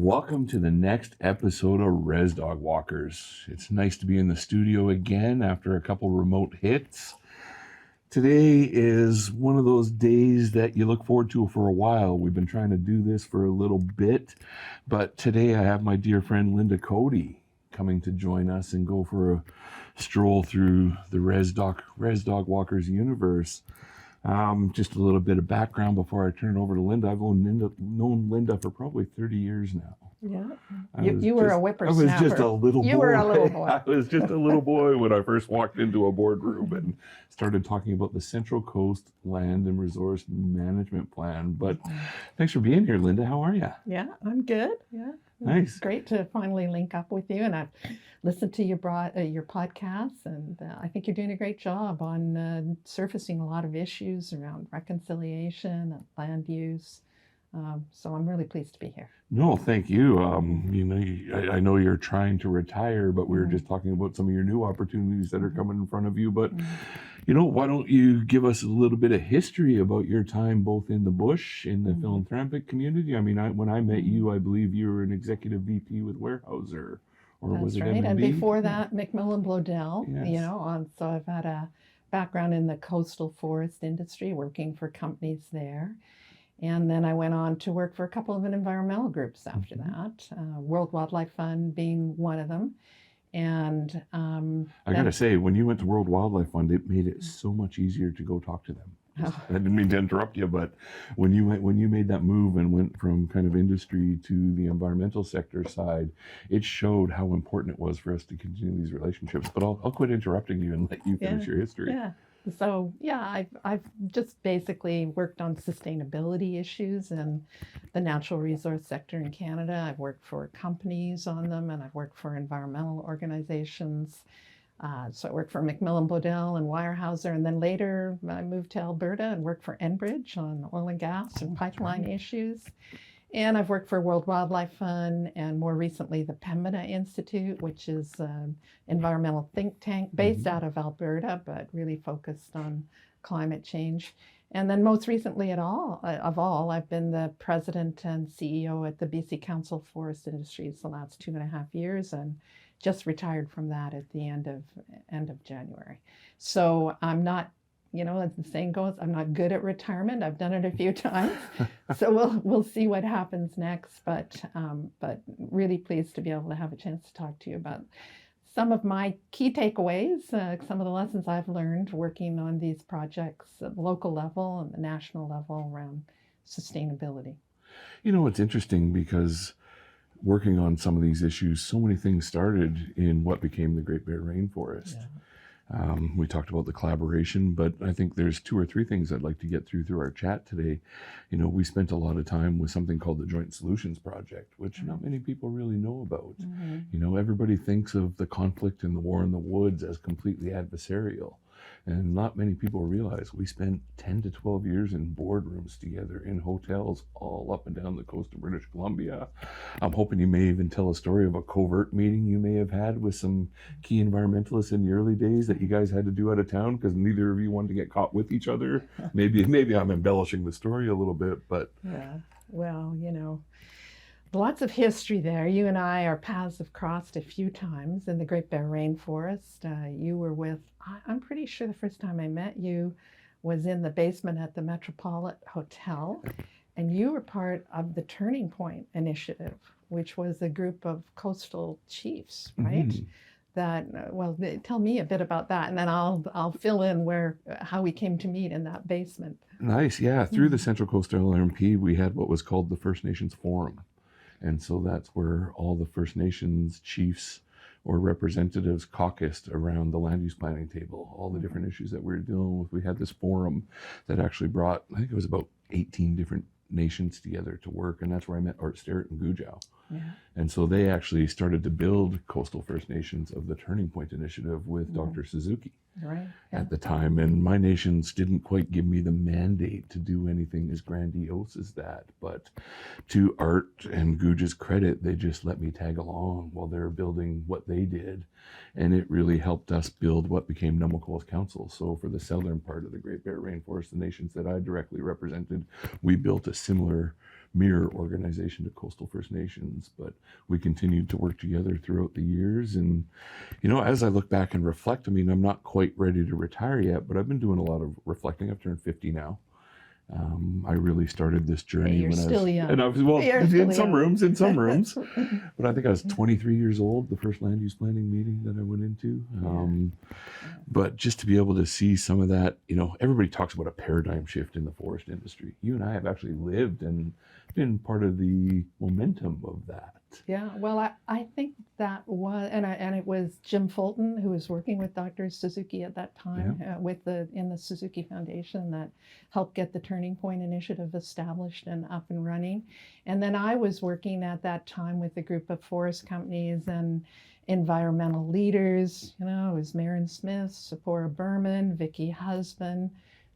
Welcome to the next episode of Res Dog Walkers. It's nice to be in the studio again after a couple remote hits. Today is one of those days that you look forward to for a while. We've been trying to do this for a little bit, but today I have my dear friend Linda Coady coming to join us and go for a stroll through the Res Dog Walkers universe. Just a little bit of background before I turn it over to Linda. I've known Linda for probably 30 years now. Yeah. You were a whippersnapper. I was just a little boy. You were a little boy. I was just a little boy when I first walked into a boardroom and started talking about the Central Coast Land and Resource Management Plan. But thanks for being here, Linda. How are you? Yeah, I'm good. Yeah. Nice. It's great to finally link up with you. And I've listened to your podcasts, and I think you're doing a great job on surfacing a lot of issues around reconciliation and land use. So I'm really pleased to be here. No, thank you. I know you're trying to retire, but we were just talking about some of your new opportunities that are coming in front of you. But, why don't you give us a little bit of history about your time both in the bush, in the philanthropic community? I mean, when I met you, I believe you were an executive VP with Weyerhaeuser, or That's was it right. M&B? And before that, McMillan Blodell, Yes. So I've had a background in the coastal forest industry, working for companies there. And then I went on to work for a couple of environmental groups after that, World Wildlife Fund being one of them. And I got to say, when you went to World Wildlife Fund, it made it so much easier to go talk to them. I didn't mean to interrupt you, but when you made that move and went from kind of industry to the environmental sector side, it showed how important it was for us to continue these relationships. But I'll quit interrupting you and let you finish your history. Yeah. So I've just basically worked on sustainability issues in the natural resource sector in Canada. I've worked for companies on them, and I've worked for environmental organizations. So I worked for McMillan Blodell and Weyerhaeuser, and then later I moved to Alberta and worked for Enbridge on oil and gas and pipeline issues. And I've worked for World Wildlife Fund, and more recently the Pembina Institute, which is an environmental think tank based out of Alberta, but really focused on climate change. And then most recently I've been the president and CEO at the BC Council of Forest Industries the last 2.5 years, and just retired from that at the end of January. So I'm not, as the saying goes, I'm not good at retirement. I've done it a few times, so we'll see what happens next. But really pleased to be able to have a chance to talk to you about some of my key takeaways, some of the lessons I've learned working on these projects at the local level and the national level around sustainability. It's interesting because working on some of these issues, so many things started in what became the Great Bear Rainforest. Yeah. We talked about the collaboration, but I think there's 2 or 3 things I'd like to get through our chat today. We spent a lot of time with something called the Joint Solutions Project, which not many people really know about. Everybody thinks of the conflict and the war in the woods as completely adversarial. And not many people realize we spent 10 to 12 years in boardrooms together in hotels all up and down the coast of British Columbia. I'm hoping you may even tell a story of a covert meeting you may have had with some key environmentalists in the early days that you guys had to do out of town because neither of you wanted to get caught with each other. Maybe I'm embellishing the story a little bit, but... Yeah, well, lots of history there. You and our paths have crossed a few times in the Great Bear Rainforest. You were I'm pretty sure the first time I met you was in the basement at the Metropolitan Hotel, and you were part of the Turning Point Initiative, which was a group of coastal chiefs, right? Tell me a bit about that, and then I'll fill in how we came to meet in that basement. Nice, yeah. Through the Central Coast LRMP, we had what was called the First Nations Forum. And so that's where all the First Nations chiefs or representatives caucused around the land use planning table, all the different issues that we were dealing with. We had this forum that actually brought, I think it was about 18 different nations together to work, and that's where I met Art Sterrett and Gujau. Yeah. And so they actually started to build coastal First Nations of the Turning Point Initiative with Dr. Suzuki at the time. And my nations didn't quite give me the mandate to do anything as grandiose as that. But to Art and Gujau's credit, they just let me tag along while they were building what they did. And it really helped us build what became Numilkos Council. So for the southern part of the Great Bear Rainforest, the nations that I directly represented, we built a similar mirror organization to coastal First Nations, but we continued to work together throughout the years. And, as I look back and reflect, I mean, I'm not quite ready to retire yet, but I've been doing a lot of reflecting. I've turned 50 now. I really started this journey You're when still I was, young. and I was, well, You're in still some young. rooms, but I think I was 23 years old, the first land use planning meeting that I went into. But just to be able to see some of that, everybody talks about a paradigm shift in the forest industry. You and I have actually lived and been part of the momentum of that. Yeah, well, I think that was, and it was Jim Fulton, who was working with Dr. Suzuki at that time, in the Suzuki Foundation, that helped get the Turning Point Initiative established and up and running. And then I was working at that time with a group of forest companies and environmental leaders. It was Maren Smith, Sephora Berman, Vicki Husband.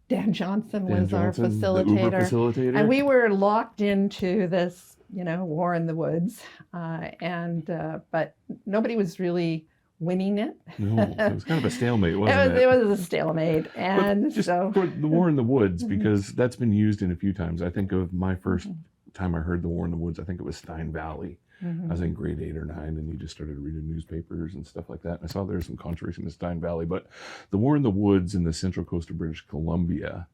Dan Johnson was our The Uber facilitator. facilitator. And we were locked into this, war in the woods. But nobody was really winning it. No, it was kind of a stalemate, wasn't it? It was a stalemate. And just so for the War in the Woods, because that's been used in a few times. I think of my first time I heard the War in the Woods, I think it was Stein Valley. I was in grade 8 or 9, and you just started reading newspapers and stuff like that. And I saw there was some controversy in the Stein Valley, but the War in the Woods in the central coast of British Columbia,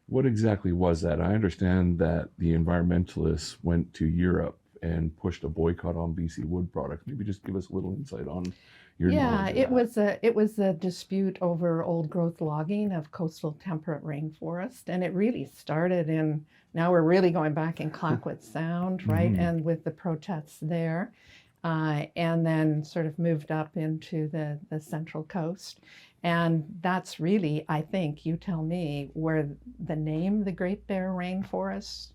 what exactly was that? I understand that the environmentalists went to Europe and pushed a boycott on BC wood products. Maybe just give us a little insight on your knowledge of it was a dispute over old growth logging of coastal temperate rainforest, and it really started in, now we're really going back in Clayoquot Sound, right? And with the protests there, and then sort of moved up into the central coast. And that's really, I think, you tell me, where the name the Great Bear Rainforest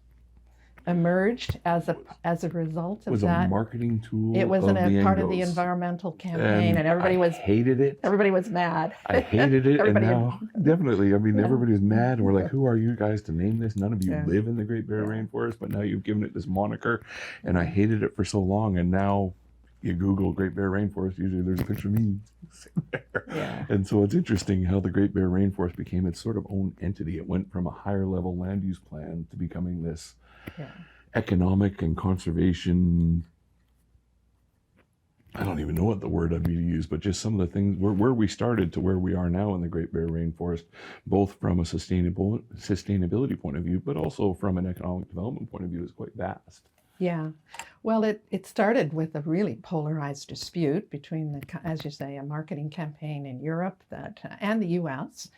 emerged as a result of was that. A marketing tool. It was of the part of the Angos. environmental campaign, and everybody hated it. Everybody was mad. I hated it, and Everybody now definitely. I mean, everybody was mad, and we're like, "Who are you guys to name this? None of you live in the Great Bear Rainforest, but now you've given it this moniker." And I hated it for so long, and now you Google Great Bear Rainforest, usually there's a picture of me sitting there. Yeah. And so it's interesting how the Great Bear Rainforest became its sort of own entity. It went from a higher level land use plan to becoming this economic and conservation, I don't even know what the word I'd be to use, but just some of the things where we started to where we are now in the Great Bear Rainforest, both from a sustainability point of view, but also from an economic development point of view, is quite vast. Yeah. Well, it started with a really polarized dispute between, as you say, a marketing campaign in Europe and the US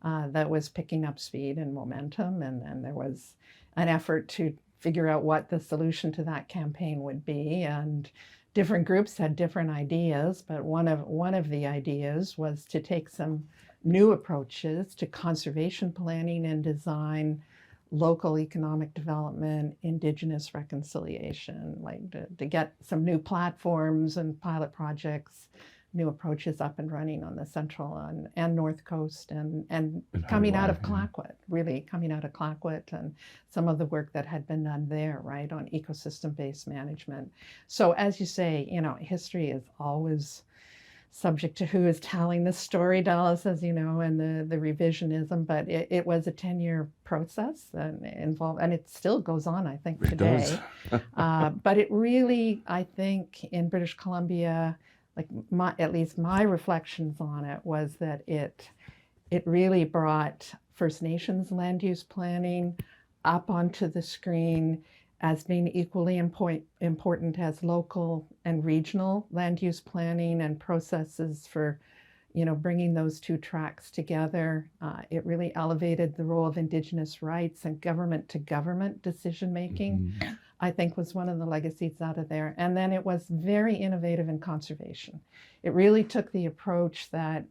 that was picking up speed and momentum. And then there was an effort to figure out what the solution to that campaign would be. And different groups had different ideas, but one of the ideas was to take some new approaches to conservation planning and design, local economic development, Indigenous reconciliation, like to get some new platforms and pilot projects, new approaches up and running on the central and north coast, and coming out of Clayoquot, really coming out of Clayoquot, and some of the work that had been done there, right, on ecosystem-based management. So as you say, history is always subject to who is telling the story, Dallas, as you know, and the revisionism, but it was a 10-year process and involved, and it still goes on, I think, today. But it really, I think, in British Columbia, at least my reflections on it was that it really brought First Nations land use planning up onto the screen as being equally important as local and regional land use planning and processes for, bringing those two tracks together. It really elevated the role of Indigenous rights and government-to-government decision-making, I think, was one of the legacies out of there. And then it was very innovative in conservation. It really took the approach that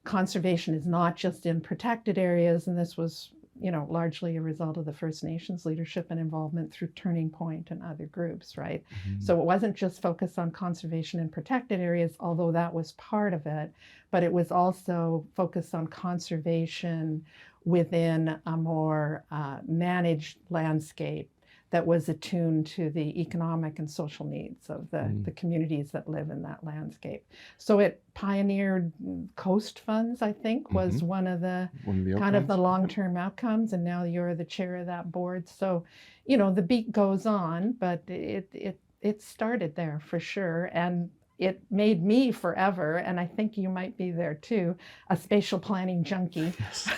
conservation is not just in protected areas, and this was largely a result of the First Nations leadership and involvement through Turning Point and other groups, right? So it wasn't just focused on conservation in protected areas, although that was part of it, but it was also focused on conservation within a more managed landscape that was attuned to the economic and social needs of the communities that live in that landscape. So it pioneered coast funds, I think, was one of the kind of the long-term outcomes. And now you're the chair of that board. So, you know, the beat goes on, but it started there for sure. And it made me forever, and I think you might be there too, a spatial planning junkie. Yes.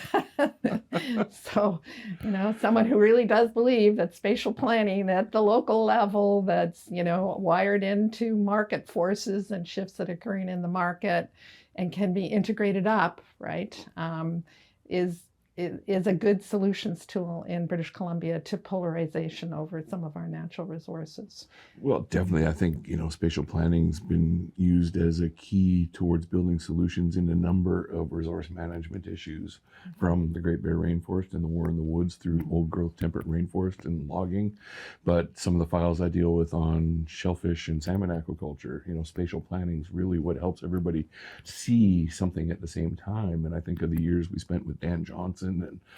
So, you know, someone who really does believe that spatial planning at the local level, that's, you know, wired into market forces and shifts that are occurring in the market and can be integrated up, right, is a good solutions tool in British Columbia to polarization over some of our natural resources. Well, definitely. I think, you know, spatial planning's been used as a key towards building solutions in a number of resource management issues, from the Great Bear Rainforest and the War in the Woods through old growth temperate rainforest and logging. But some of the files I deal with on shellfish and salmon aquaculture, you know, spatial planning is really what helps everybody see something at the same time. And I think of the years we spent with Dan Johnson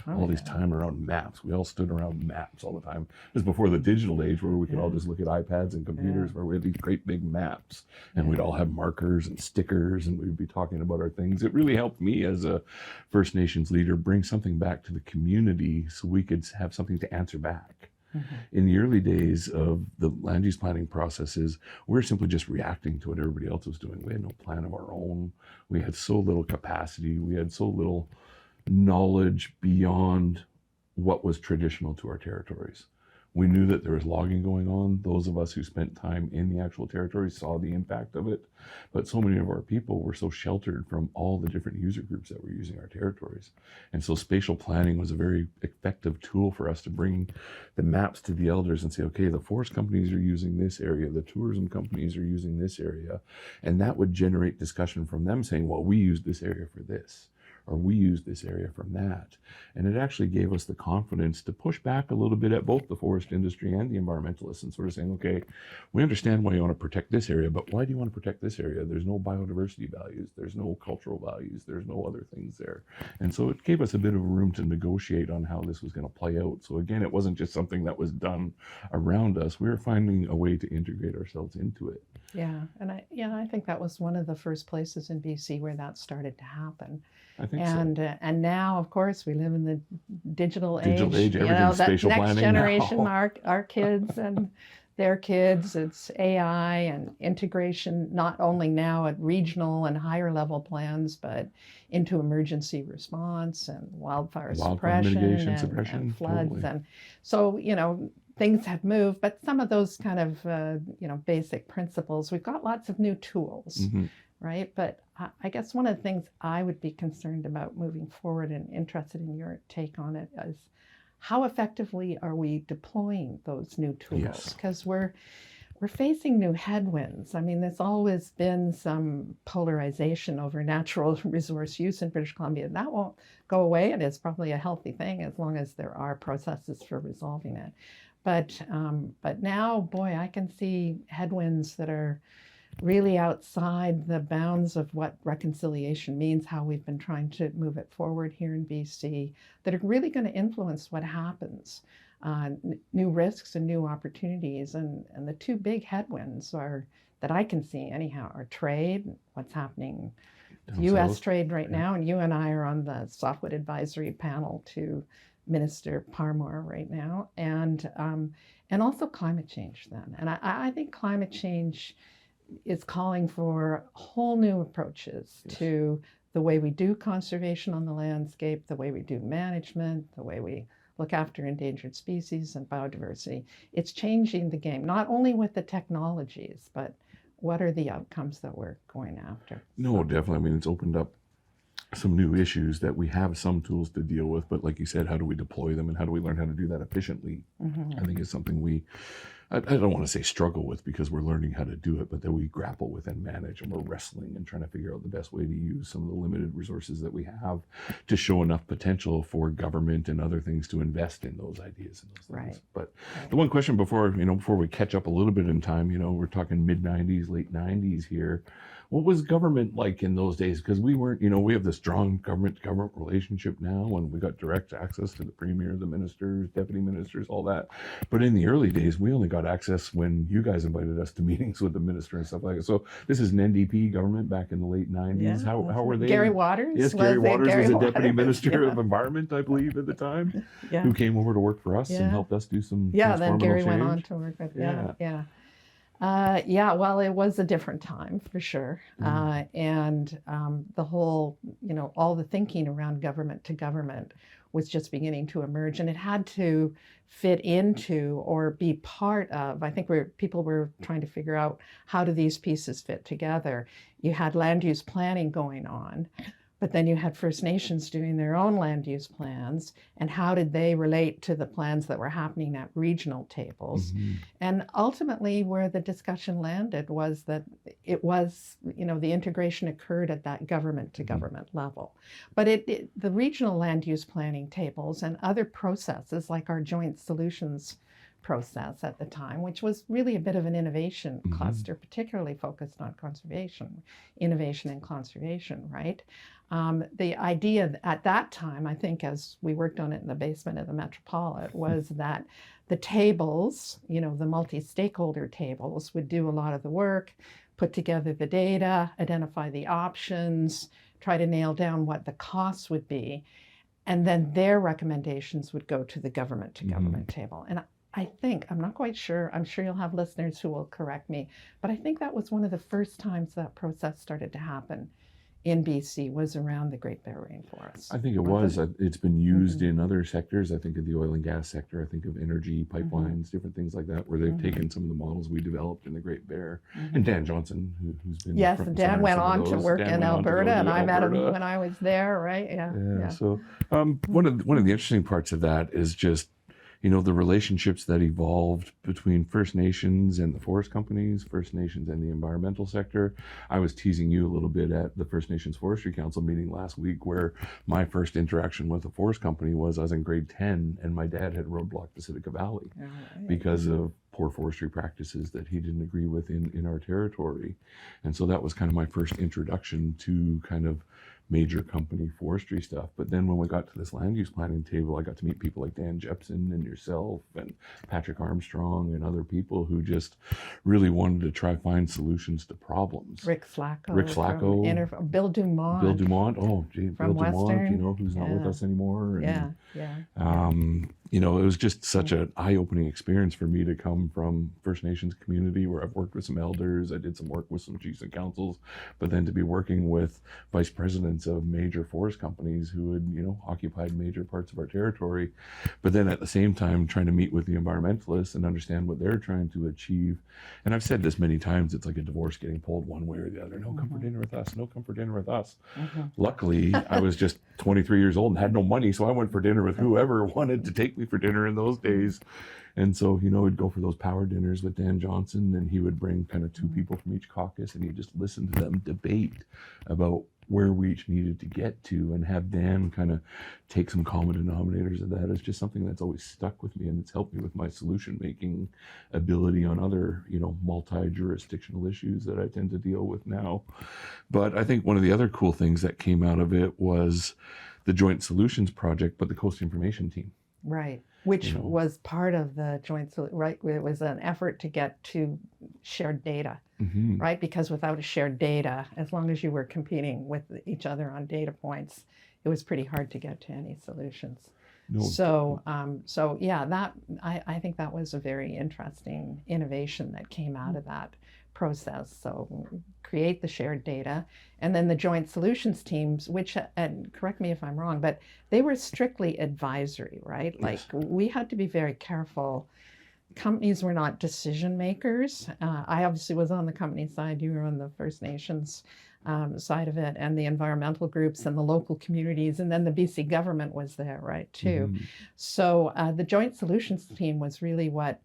and all this time around maps. We all stood around maps all the time. It was before the digital age where we could all just look at iPads and computers, where we had these great big maps, and we'd all have markers and stickers, and we'd be talking about our things. It really helped me as a First Nations leader bring something back to the community so we could have something to answer back. In the early days of the land use planning processes, we were simply just reacting to what everybody else was doing. We had no plan of our own. We had so little capacity. We had so little knowledge beyond what was traditional to our territories. We knew that there was logging going on. Those of us who spent time in the actual territory saw the impact of it. But so many of our people were so sheltered from all the different user groups that were using our territories. And so spatial planning was a very effective tool for us to bring the maps to the elders and say, okay, the forest companies are using this area, the tourism companies are using this area. And that would generate discussion from them saying, well, we use this area for this, or we use this area from that. And it actually gave us the confidence to push back a little bit at both the forest industry and the environmentalists and sort of saying, okay, we understand why you want to protect this area, but why do you want to protect this area? There's no biodiversity values, there's no cultural values, there's no other things there. And so it gave us a bit of room to negotiate on how this was going to play out. So again, it wasn't just something that was done around us. We were finding a way to integrate ourselves into it. Yeah, and I think that was one of the first places in BC where that started to happen. I think so. And now, of course, we live in the digital age. Everything's that spatial next planning generation, now. our kids and their kids, it's AI and integration, not only now at regional and higher level plans, but into emergency response and wildfire suppression, mitigation, and floods. Totally. And so, you know, things have moved, but some of those kind of, basic principles, we've got lots of new tools, right? But I guess one of the things I would be concerned about moving forward and interested in your take on it is how effectively are we deploying those new tools? Because we're facing new headwinds. I mean, there's always been some polarization over natural resource use in British Columbia. That won't go away, and it's probably a healthy thing as long as there are processes for resolving it. But now, boy, I can see headwinds that are really outside the bounds of what reconciliation means, how we've been trying to move it forward here in BC, that are really going to influence what happens. New risks and new opportunities. And the two big headwinds are, that I can see anyhow, are trade, what's happening, U.S. trade right now, and you and I are on the Softwood Advisory Panel to Minister Parmar right now, and also climate change then. And I think climate change is calling for whole new approaches to the way we do conservation on the landscape, the way we do management, the way we look after endangered species and biodiversity. It's changing the game, not only with the technologies, but what are the outcomes that we're going after? No, definitely. I mean, it's opened up some new issues that we have some tools to deal with, but like you said, how do we deploy them and how do we learn how to do that efficiently? I think it's something I don't want to say struggle with, because we're learning how to do it, but that we grapple with and manage, and we're wrestling and trying to figure out the best way to use some of the limited resources that we have to show enough potential for government and other things to invest in those ideas and those things. Right. But the one question before we catch up a little bit in time, we're talking mid-90s, late 90s here. What was government like in those days? Because we weren't, we have the strong government relationship now, and we got direct access to the premier, the ministers, deputy ministers, all that. But in the early days, we only got access when you guys invited us to meetings with the minister and stuff like that. So this is an NDP government back in the late 90s. Yeah, How were they? Gary Waters? Yes, Gary Waters was a deputy minister yeah. of environment, I believe, at the time, Yeah. who came over to work for us and helped us do some Then Gary went on change. to work with, well, it was a different time for sure. And the whole, all the thinking around government to government was just beginning to emerge, and it had to fit into or be part of, I think people were trying to figure out, how do these pieces fit together? You had land use planning going on, but then you had First Nations doing their own land use plans, and how did they relate to the plans that were happening at regional tables? And ultimately, where the discussion landed was that it was, the integration occurred at that government to government level. But the regional land use planning tables and other processes like our joint solutions process at the time, which was really a bit of an innovation cluster, particularly focused on conservation, innovation and conservation, right? The idea at that time, I think, as we worked on it in the basement of the Metropolitan, was that the tables, the multi-stakeholder tables, would do a lot of the work, put together the data, identify the options, try to nail down what the costs would be, and then their recommendations would go to the government to government table. And I think, I'm not quite sure, I'm sure you'll have listeners who will correct me, but I think that was one of the first times that process started to happen in BC, was around the Great Bear Rainforest. I think it was. It's been used in other sectors. I think of the oil and gas sector. I think of energy pipelines, different things like that, where they've taken some of the models we developed in the Great Bear. And Dan Johnson, who's been yes, front and Dan center went some of on to those. work Dan in went on to Alberta, go to and I met him Alberta. when I was there, right? Yeah. So one of the interesting parts of that is just, the relationships that evolved between First Nations and the forest companies, First Nations and the environmental sector. I was teasing you a little bit at the First Nations Forestry Council meeting last week, where my first interaction with a forest company was I was in grade 10, and my dad had roadblocked the Seneca Valley because of poor forestry practices that he didn't agree with in our territory. And so that was kind of my first introduction to kind of major company forestry stuff. But then when we got to this land use planning table, I got to meet people like Dan Jepson and yourself and Patrick Armstrong and other people who just really wanted to try find solutions to problems. Rick Slacko. Bill Dumont. Oh, gee, Bill Western. Dumont, who's not with us anymore. And, it was just such an eye-opening experience for me to come from First Nations community, where I've worked with some elders, I did some work with some chiefs and councils, but then to be working with vice presidents of major forest companies who had, occupied major parts of our territory, but then at the same time trying to meet with the environmentalists and understand what they're trying to achieve. And I've said this many times, it's like a divorce getting pulled one way or the other. No, come for dinner with us. No, come for dinner with us. Luckily, I was just 23 years old and had no money, so I went for dinner with whoever wanted to take me for dinner in those days. And so, we'd go for those power dinners with Dan Johnson, and he would bring kind of two people from each caucus, and he'd just listen to them debate about where we each needed to get to, and have Dan kind of take some common denominators of that. It's just something that's always stuck with me, and it's helped me with my solution making ability on other, multi-jurisdictional issues that I tend to deal with now. But I think one of the other cool things that came out of it was the Joint Solutions Project, but the Coast Information Team. Right. Which was part of the joint, right? It was an effort to get to shared data, right? Because without a shared data, as long as you were competing with each other on data points, it was pretty hard to get to any solutions. So that I think that was a very interesting innovation that came out of that process. So create the shared data, and then the joint solutions teams, which, and correct me if I'm wrong, but they were strictly advisory, right? Yes. Like we had to be very careful. Companies were not decision makers. I obviously was on the company side, you were on the First Nations side of it, and the environmental groups and the local communities, and then the BC government was there, right, too. So the joint solutions team was really what,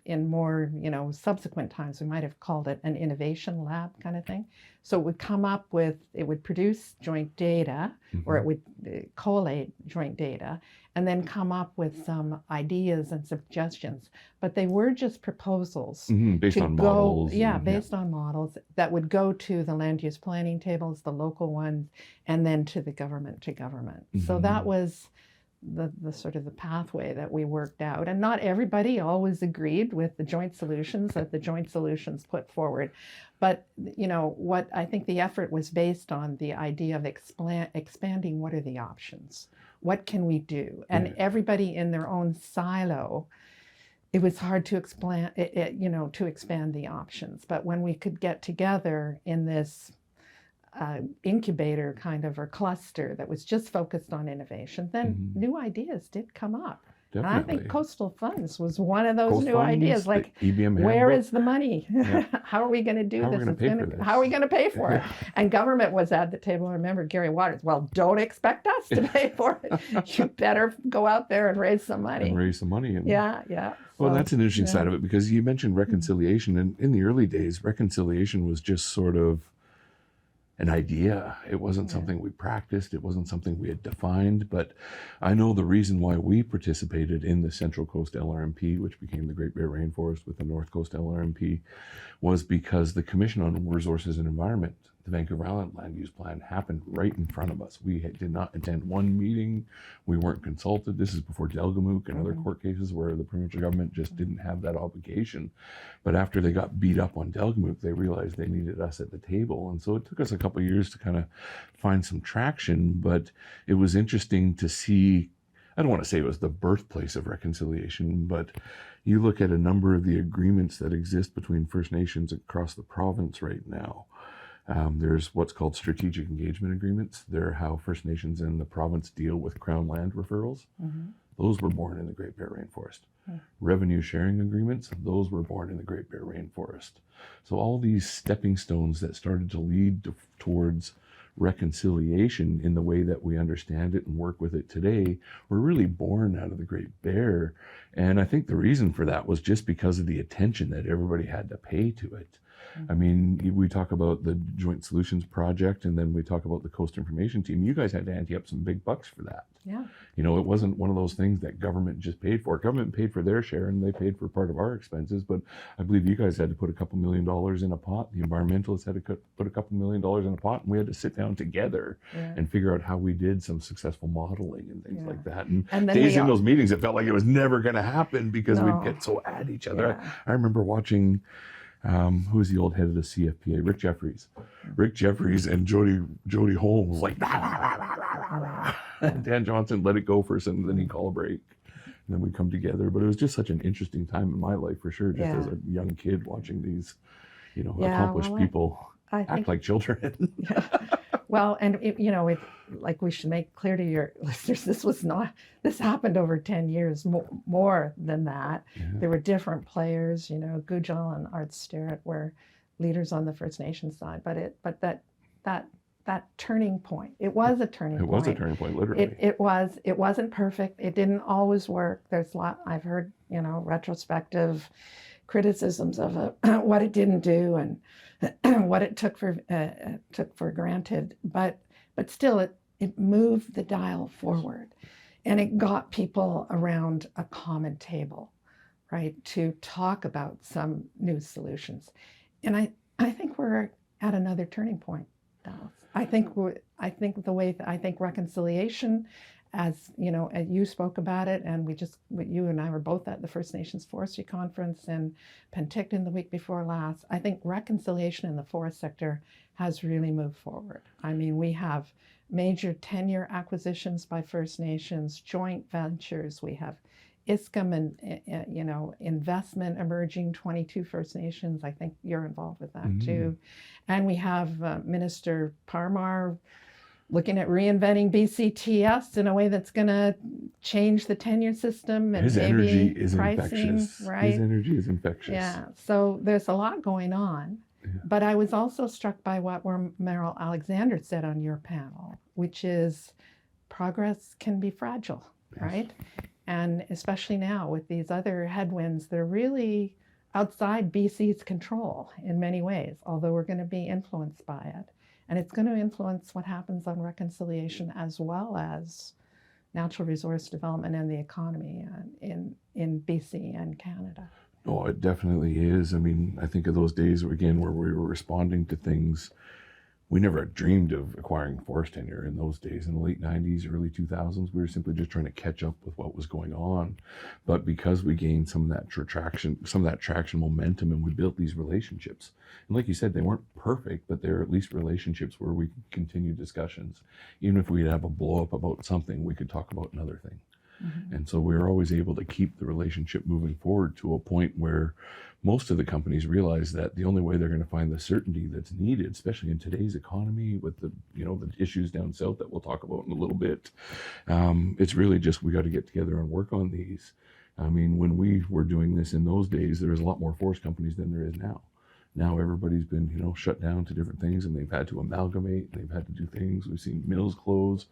in more, subsequent times, we might have called it an innovation lab kind of thing. So it would come up with, it would produce joint data, or it would collate joint data, and then come up with some ideas and suggestions. But they were just proposals based on models. Based on models that would go to the land use planning tables, the local ones, and then to the government to government. So that was the sort of the pathway that we worked out. And not everybody always agreed with the joint solutions that the joint solutions put forward. But, what I think the effort was based on the idea of expanding what are the options? What can we do? And everybody in their own silo, it was hard to explain, to expand the options. But when we could get together in this incubator kind of, or cluster that was just focused on innovation, then new ideas did come up. Definitely. And I think coastal funds was one of those Coast new funds, ideas. Like, EBM where handbook. is the money? How are we going to do How are this? we gonna pay for this? How are we going to pay for it? And government was at the table. I remember Gary Waters. Well, don't expect us to pay for it. You better go out there and raise some money. Yeah. Well, So, that's an interesting side of it, because you mentioned reconciliation, and in the early days, reconciliation was just sort of an idea. It wasn't something we practiced. It wasn't something we had defined. But I know the reason why we participated in the Central Coast LRMP, which became the Great Bear Rainforest with the North Coast LRMP, was because the Commission on Resources and Environment, the Vancouver Island Land Use Plan, happened right in front of us. We did not attend one meeting. We weren't consulted. This is before Delgamuukw and other court cases where the provincial government just didn't have that obligation. But after they got beat up on Delgamuukw, they realized they needed us at the table. And so it took us a couple of years to kind of find some traction, but it was interesting to see. I don't want to say it was the birthplace of reconciliation, but you look at a number of the agreements that exist between First Nations across the province right now. There's what's called strategic engagement agreements. They're how First Nations in the province deal with Crown land referrals. Those were born in the Great Bear Rainforest. Revenue sharing agreements, those were born in the Great Bear Rainforest. So all these stepping stones that started to lead towards reconciliation in the way that we understand it and work with it today were really born out of the Great Bear. And I think the reason for that was just because of the attention that everybody had to pay to it. I mean, we talk about the Joint Solutions Project, and then we talk about the Coast Information Team. You guys had to ante up some big bucks for that. Yeah. It wasn't one of those things that government just paid for. Government paid for their share, and they paid for part of our expenses. But I believe you guys had to put a couple $1 million in a pot. The environmentalists had to put a couple $1 million in a pot, and we had to sit down together and figure out how we did some successful modeling and things like that. And then days in those meetings, it felt like it was never going to happen because we'd get so at each other. I remember watching. Who was the old head of the CFPA? Rick Jeffries and Jody Holmes, like, and Dan Johnson let it go first, and then he'd call a break. And then we'd come together. But it was just such an interesting time in my life, for sure, just as a young kid watching these, accomplished people act like children. Well, and like, we should make clear to your listeners, this happened over 10 years, more than that. There were different players, Gujal and Art Sterrett were leaders on the First Nations side, but that turning point, it was a turning point. It was a turning point, literally. It wasn't perfect. It didn't always work. There's a lot, I've heard, retrospective criticisms of what it didn't do and what it took for granted, but still it moved the dial forward, and it got people around a common table, right, to talk about some new solutions. And I think we're at another turning point, Dallas. I think reconciliation, as you spoke about it, and you and I were both at the First Nations Forestry Conference in Penticton the week before last. I think reconciliation in the forest sector has really moved forward. I mean, we have major tenure acquisitions by First Nations, joint ventures. We have ISCM and investment emerging, 22 First Nations. I think you're involved with that too. And we have Minister Parmar looking at reinventing BCTS in a way that's going to change the tenure system and his maybe energy is pricing, infectious. right? His energy is infectious. Yeah. So there's a lot going on. Yeah. But I was also struck by what Meryl Alexander said on your panel, which is progress can be fragile, right? And especially now with these other headwinds, they're really outside BC's control in many ways, although we're going to be influenced by it. And it's going to influence what happens on reconciliation as well as natural resource development and the economy in BC and Canada. Oh, it definitely is. I mean, I think of those days again where we were responding to things. We never dreamed of acquiring forest tenure in those days. In the late 90s, early 2000s, we were simply just trying to catch up with what was going on. But because we gained some of that traction momentum, and we built these relationships. And like you said, they weren't perfect, but they're at least relationships where we could continue discussions. Even if we'd have a blow up about something, we could talk about another thing. Mm-hmm. And so we were always able to keep the relationship moving forward to a point where most of the companies realize that the only way they're going to find the certainty that's needed, especially in today's economy with the issues down south that we'll talk about in a little bit, it's really just we got to get together and work on these. I mean, when we were doing this in those days, there was a lot more forest companies than there is now. Now everybody's been, shut down to different things, and they've had to amalgamate, they've had to do things. We've seen mills close.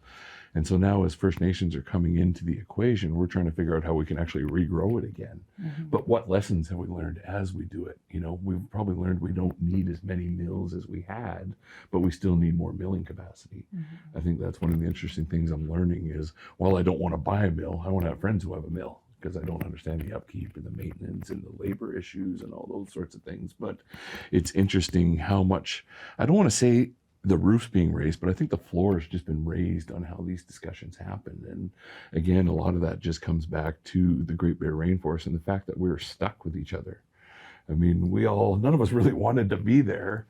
And so now as First Nations are coming into the equation, we're trying to figure out how we can actually regrow it again. Mm-hmm. But what lessons have we learned as we do it? We've probably learned we don't need as many mills as we had, but we still need more milling capacity. Mm-hmm. I think that's one of the interesting things I'm learning is, while I don't want to buy a mill, I want to have friends who have a mill, because I don't understand the upkeep and the maintenance and the labor issues and all those sorts of things. But it's interesting how much, I don't want to say the roof's being raised, but I think the floor has just been raised on how these discussions happen. And again, a lot of that just comes back to the Great Bear Rainforest and the fact that we're stuck with each other. I mean, none of us really wanted to be there,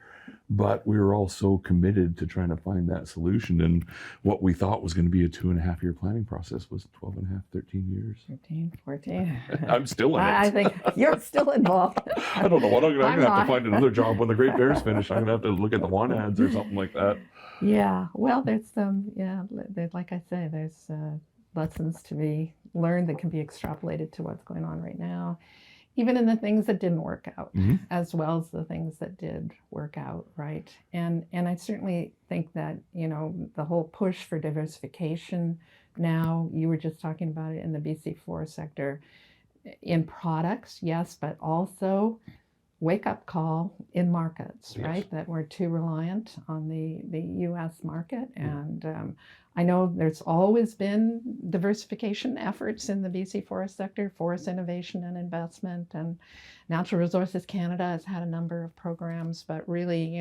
but we were all so committed to trying to find that solution. And what we thought was going to be a 2.5-year planning process was 12 and a half, 13 years. 13, 14. I'm still in it. I think you're still involved. I don't know what I'm going to have to find another job when the Great Bear's finished. I'm going to have to look at the lawn ads or something like that. Yeah, well, there's like I say, there's lessons to be learned that can be extrapolated to what's going on right now. Even in the things that didn't work out, mm-hmm. as well as the things that did work out, right? And I certainly think that, the whole push for diversification now, you were just talking about it in the BC forest sector, in products, yes, but also wake-up call in markets, yes. Right? That we're too reliant on the U.S. market. And I know there's always been diversification efforts in the BC forest sector, forest innovation and investment, and Natural Resources Canada has had a number of programs, but really,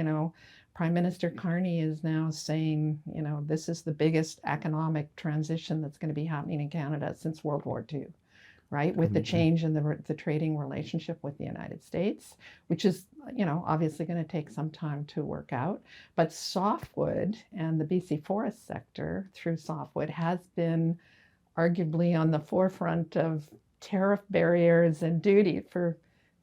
Prime Minister Carney is now saying, this is the biggest economic transition that's going to be happening in Canada since World War II. Right, with the change in the trading relationship with the United States, which is, obviously going to take some time to work out. But softwood and the BC forest sector through softwood has been arguably on the forefront of tariff barriers and duty for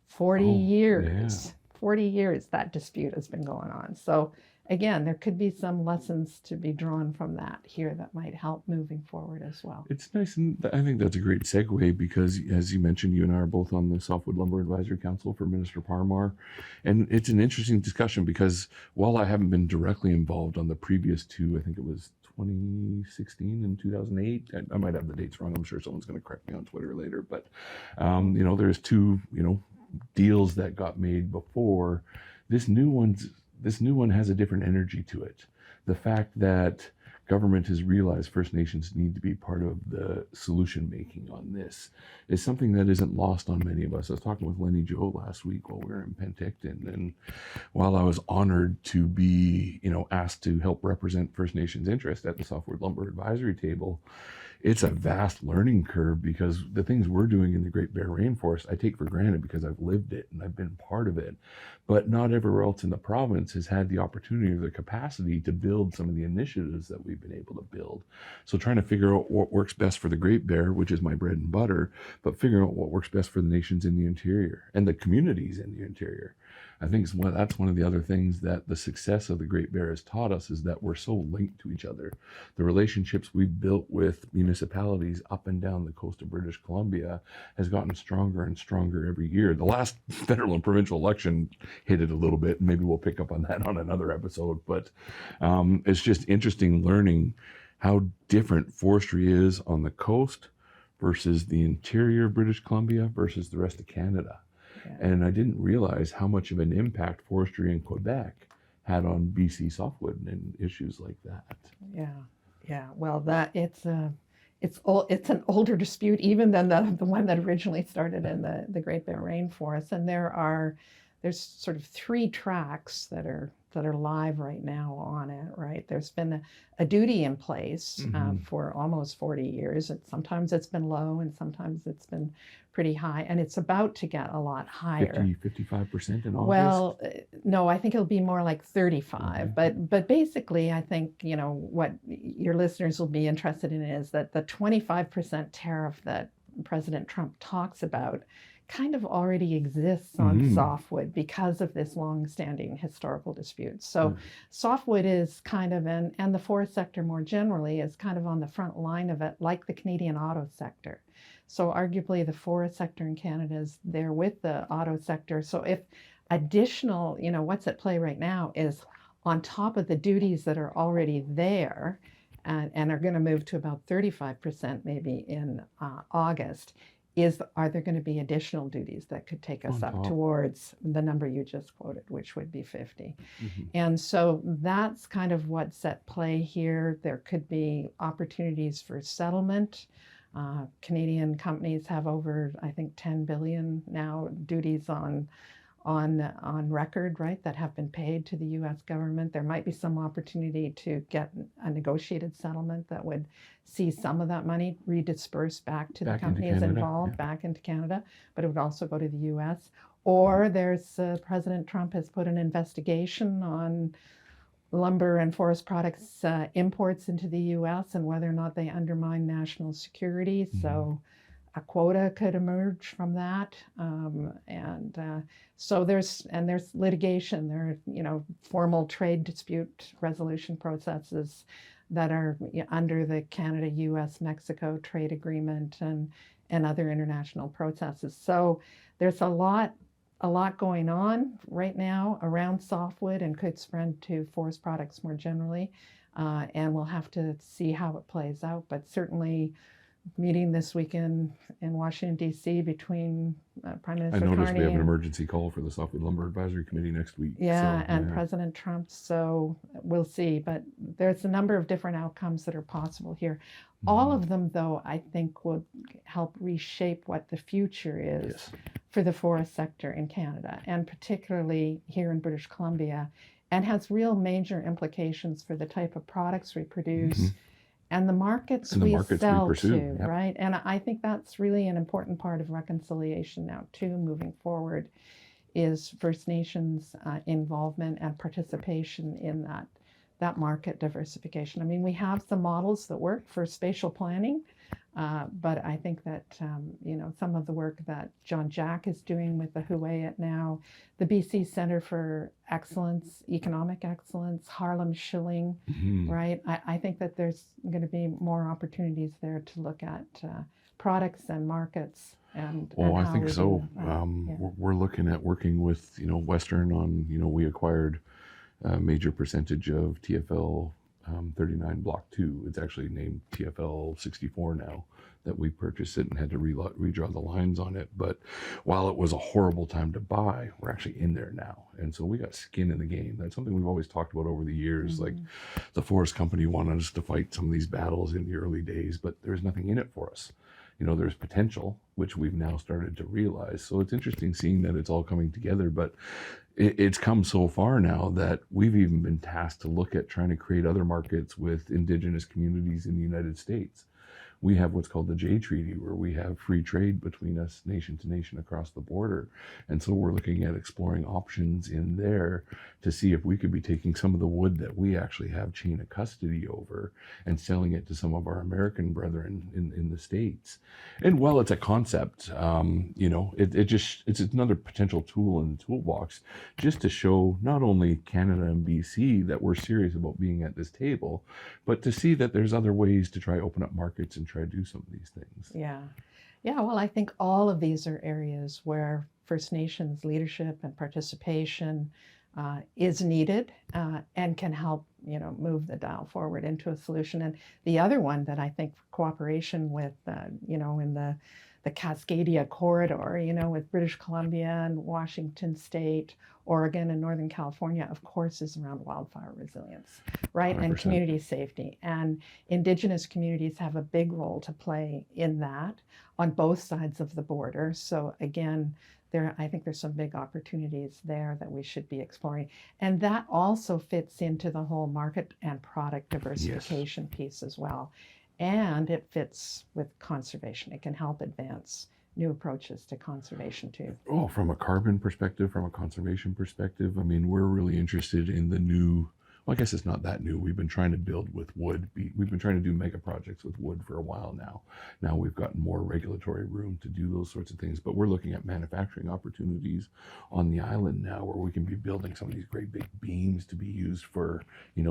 40 years. Yeah. 40 years that dispute has been going on. So again, there could be some lessons to be drawn from that here that might help moving forward as well. It's nice, and I think that's a great segue because, as you mentioned, you and I are both on the Softwood Lumber Advisory Council for Minister Parmar, and it's an interesting discussion because while I haven't been directly involved on the previous two, I think it was 2016 and 2008. I might have the dates wrong. I'm sure someone's going to correct me on Twitter later, but there's two deals that got made before. This new one has a different energy to it. The fact that government has realized First Nations need to be part of the solution making on this is something that isn't lost on many of us. I was talking with Lenny Joe last week while we were in Penticton, and while I was honored to be, asked to help represent First Nations interest at the Softwood Lumber Advisory Table, it's a vast learning curve because the things we're doing in the Great Bear Rainforest, I take for granted because I've lived it and I've been part of it. But not everywhere else in the province has had the opportunity or the capacity to build some of the initiatives that we've been able to build. So trying to figure out what works best for the Great Bear, which is my bread and butter, but figuring out what works best for the nations in the interior and the communities in the interior. I think that's one of the other things that the success of the Great Bear has taught us is that we're so linked to each other. The relationships we've built with municipalities up and down the coast of British Columbia has gotten stronger and stronger every year. The last federal and provincial election hit it a little bit. Maybe we'll pick up on that on another episode, but it's just interesting learning how different forestry is on the coast versus the interior British Columbia versus the rest of Canada. Yeah. And I didn't realize how much of an impact forestry in Quebec had on BC softwood and issues like that. Yeah. Well, that it's an older dispute even than the one that originally started in the Great Bear Rainforest. And there's sort of 3 tracks that are live right now on it. Right, there's been a duty in place for almost 40 years. Sometimes it's been low, and sometimes it's been pretty high, and it's about to get a lot higher. 55% in August? Well, no, I think it'll be more like 35. But basically, I think, what your listeners will be interested in is that the 25% tariff that President Trump talks about kind of already exists on softwood because of this long-standing historical dispute. So softwood is kind of, and the forest sector more generally, is kind of on the front line of it, like the Canadian auto sector. So arguably the forest sector in Canada is there with the auto sector. So if additional, what's at play right now is on top of the duties that are already there and are going to move to about 35% maybe in August, are there going to be additional duties that could take us up towards the number you just quoted, which would be 50? And so that's kind of what's at play here. There could be opportunities for settlement. Canadian companies have over, I think, 10 billion now duties on record, right, that have been paid to the U.S. government. There might be some opportunity to get a negotiated settlement that would see some of that money redispersed back to the companies involved, back into Canada, but it would also go to the U.S. Or there's President Trump has put an investigation on lumber and forest products imports into the U.S. and whether or not they undermine national security. So a quota could emerge from that, so there's litigation. There are formal trade dispute resolution processes that are under the Canada, U.S., Mexico trade agreement and other international processes. So there's a lot going on right now around softwood and could spread to forest products more generally, and we'll have to see how it plays out. But certainly, meeting this weekend in Washington, D.C. between Prime Minister Carney. I noticed we have an emergency call for the Softwood Lumber Advisory Committee next week. And President Trump. So we'll see. But there's a number of different outcomes that are possible here. All of them, though, I think will help reshape what the future is for the forest sector in Canada, and particularly here in British Columbia, and has real major implications for the type of products we produce and the markets we sell to, right? And I think that's really an important part of reconciliation now, too, moving forward, is First Nations involvement and participation in that market diversification. I mean, we have some models that work for spatial planning, but I think that, some of the work that John Jack is doing with the Huayet now, the BC Centre for Excellence, Economic Excellence, Harlem Schilling, right? I think that there's going to be more opportunities there to look at products and markets. I think so. We're looking at working with, Western on, we acquired a major percentage of TFL 39 Block 2. It's actually named TFL 64 now, that we purchased it and had to redraw the lines on it. But while it was a horrible time to buy, we're actually in there now. And so we got skin in the game. That's something we've always talked about over the years. Like the forest company wanted us to fight some of these battles in the early days, but there's nothing in it for us. There's potential, which we've now started to realize. So it's interesting seeing that it's all coming together, but it's come so far now that we've even been tasked to look at trying to create other markets with Indigenous communities in the United States. We have what's called the Jay Treaty, where we have free trade between us nation to nation across the border. And so we're looking at exploring options in there to see if we could be taking some of the wood that we actually have chain of custody over and selling it to some of our American brethren in the States. And while it's a concept, it's another potential tool in the toolbox just to show not only Canada and BC that we're serious about being at this table, but to see that there's other ways to try open up markets and try to do some of these things. Yeah. Well, I think all of these are areas where First Nations leadership and participation is needed and can help move the dial forward into a solution. And the other one that I think cooperation with, in the Cascadia corridor, with British Columbia and Washington State, Oregon and Northern California, of course, is around wildfire resilience, right? 100%. And community safety. And Indigenous communities have a big role to play in that on both sides of the border. So again, I think there's some big opportunities there that we should be exploring. And that also fits into the whole market and product diversification piece as well. And it fits with conservation. It can help advance new approaches to conservation too. Oh, from a carbon perspective, from a conservation perspective, I mean, we're really interested in the new, well, I guess it's not that new. We've been trying to build with wood. We've been trying to do mega projects with wood for a while now. Now we've got more regulatory room to do those sorts of things, but we're looking at manufacturing opportunities on the island now where we can be building some of these great big beams to be used for,